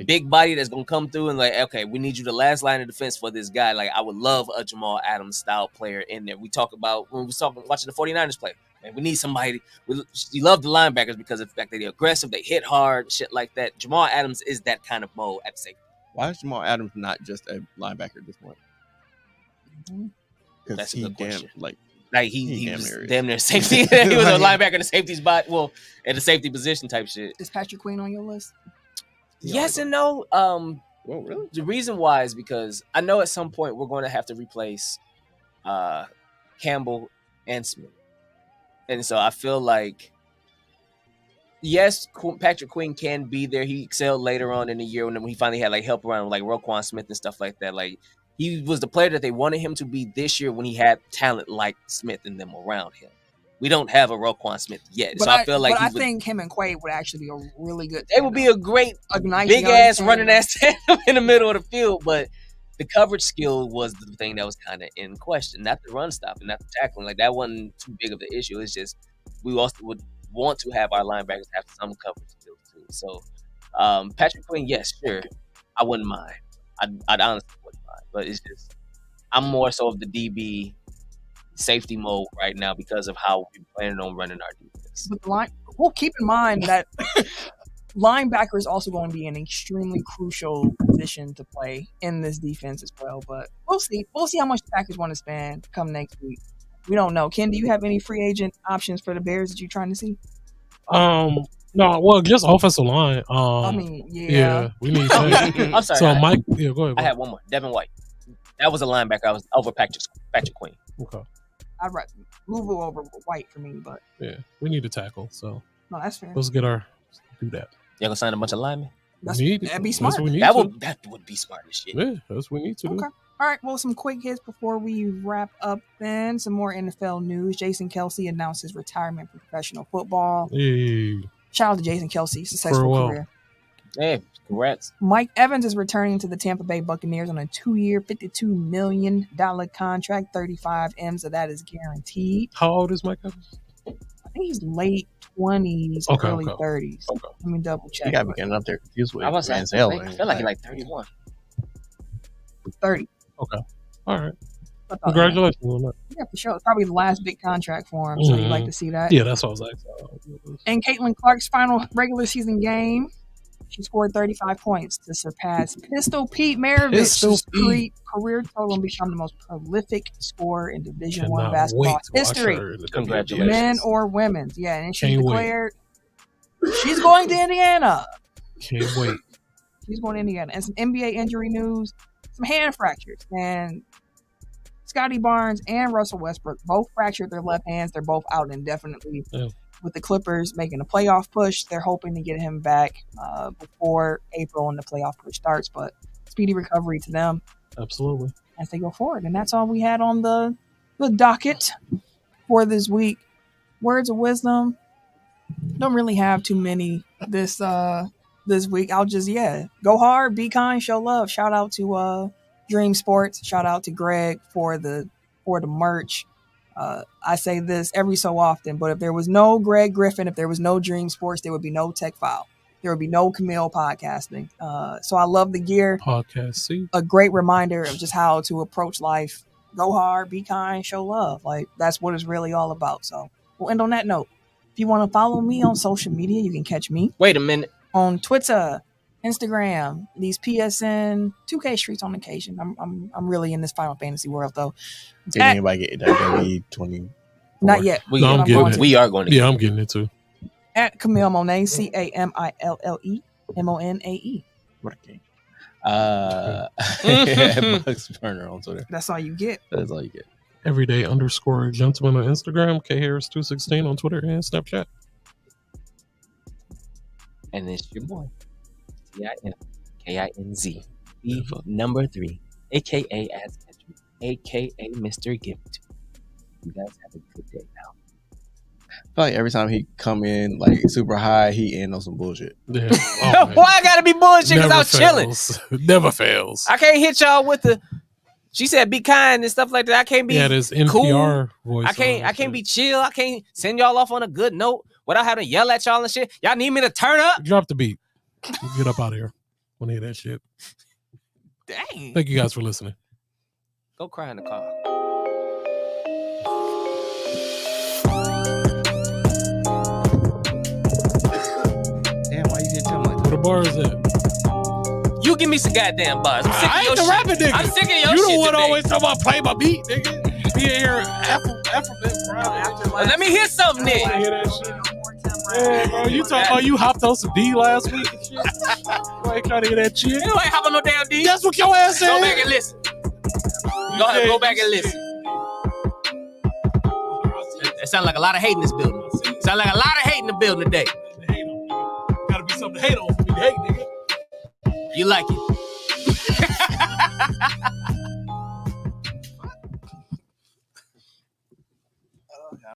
big body that's going to come through and like, okay, we need you the last line of defense for this guy. Like, I would love a Jamal Adams style player in there. We talk about when we was watching the 49ers play. Man, we need somebody. You love the linebackers because of the fact that they're aggressive, they hit hard, shit like that. Jamal Adams is that kind of mode at safety. Why is Jamal Adams not just a linebacker at this point? Because he damn like he was damn near safety. He was a linebacker in the safety spot. Well, at the safety position type shit. Is Patrick Queen on your list? Yes and no. Well, really? The reason why is because I know at some point we're going to have to replace Campbell and Smith, and so I feel like yes, Patrick Queen can be there. He excelled later on in the year when he finally had like help around like Roquan Smith and stuff like that. Like. He was the player that they wanted him to be this year when he had talent like Smith and them around him. We don't have a Roquan Smith yet. But so I feel like I think him and Quay would actually be a really good They would be a great nice big ass running ass tandem in the middle of the field, but the coverage skill was the thing that was kind of in question. Not the run stopping, not the tackling. Like that wasn't too big of the issue. It's just we also would want to have our linebackers have some coverage skills too. So Patrick Queen, yes, sure. I wouldn't mind. I'd honestly wouldn't mind. But it's just, I'm more so of the DB safety mode right now because of how we're planning on running our defense. But keep in mind that linebacker is also going to be an extremely crucial position to play in this defense as well. But we'll see. We'll see how much the Packers want to spend come next week. We don't know. Ken, do you have any free agent options for the Bears that you're trying to see? No, well, just offensive line. I mean, yeah. We need that. I'm sorry. So, Mike, go ahead. I had one more. Devin White. That was a linebacker. I was over Patrick Queen. Okay. I'd rather move over White for me, but yeah, we need to tackle. So no, that's fair. Let's do that. Y'all gonna sign a bunch of linemen? That'd be smart. That would be smart as shit. Yeah, that's what we need to do. All right, well, some quick hits before we wrap up then. Some more NFL news. Jason Kelce announced his retirement from professional football. Hey. Shout out to Jason Kelce. Successful career. Hey, congrats. Mike Evans is returning to the Tampa Bay Buccaneers on a 2-year, $52 million contract. 35 M's of that is guaranteed. How old is Mike Evans? I think he's late 20s, early 30s. Okay. Let me double check. You got me getting up there confused with I was I feel like he's like 31. 30. Okay. All right. Congratulations on that. Yeah, for sure. It's probably the last big contract for him, so you'd like to see that. Yeah, that's what I was asking. And Caitlin Clark's final regular season game, she scored 35 points to surpass Pistol Pete Maravich's career total and become the most prolific scorer in Division I basketball history. Congratulations. Men or women's. Yeah, and she declared she's going to Indiana. Can't wait. She's going to Indiana. And some NBA injury news, some hand fractures. And Scotty Barnes and Russell Westbrook both fractured their left hands. They're both out indefinitely. Yeah. with the Clippers making a playoff push, they're hoping to get him back before April and the playoff push starts. But speedy recovery to them. Absolutely. As they go forward. And that's all we had on the docket for this week. Words of wisdom. Don't really have too many this week. I'll just, go hard, be kind, show love. Shout out to Dream Sports. Shout out to Greg for the merch. I say this every so often, but if there was no Greg Griffin, if there was no Dream Sports, there would be no Tech File. There would be no Camille podcasting. So I love the gear. Podcast, see? A great reminder of just how to approach life. Go hard, be kind, show love. Like, that's what it's really all about. So we'll end on that note. If you want to follow me on social media, you can catch me. Wait a minute. On Twitter, Instagram, these PSN 2K streets on occasion. I'm really in this Final Fantasy world though. Did anybody get WWE 20? Not yet. We are going to. Yeah, I'm getting it too. At Camille Monet, CAMILLE MONAE. What a game. Bugs Burner on Twitter. That's all you get. That's all you get. Everyday_gentleman on Instagram, KHarris216 on Twitter and Snapchat. And it's your boy, TIMKINZ, the number 3, aka As Catchment, aka Mr. Gift. You guys have a good day now. I feel like every time he come in like super high, he end on some bullshit. Yeah. Why I gotta be bullshit? Because I'm chilling. Never fails. I can't hit y'all with the. She said, "Be kind" and stuff like that. I can't be this NPR cool. voice. I can't be chill. I can't send y'all off on a good note without having to yell at y'all and shit. Y'all need me to turn up? Drop the beat. Get up out of here. Want to hear that shit? Dang. Thank you guys for listening. Go cry in the car. Damn, why you didn't tell me like that? Where the bar is at? You give me some goddamn bars. I'm sick I of your ain't the shit. rapping nigga. I'm sick of your You shit the one today. always talking about play my beat, nigga. Be in here alphabet Friday. Well, let me hear something then. Hear that shit? Yeah, bro, you talking about you hopped on some D last week and shit? You ain't trying to hear that shit. You ain't hop on no damn D. That's what your ass said. Go back and listen. Go ahead, go back and listen. It sounds like a lot of hate in this building. Sound like a lot of hate in the building today. Gotta be something to hate on for me to hate, nigga. You like it.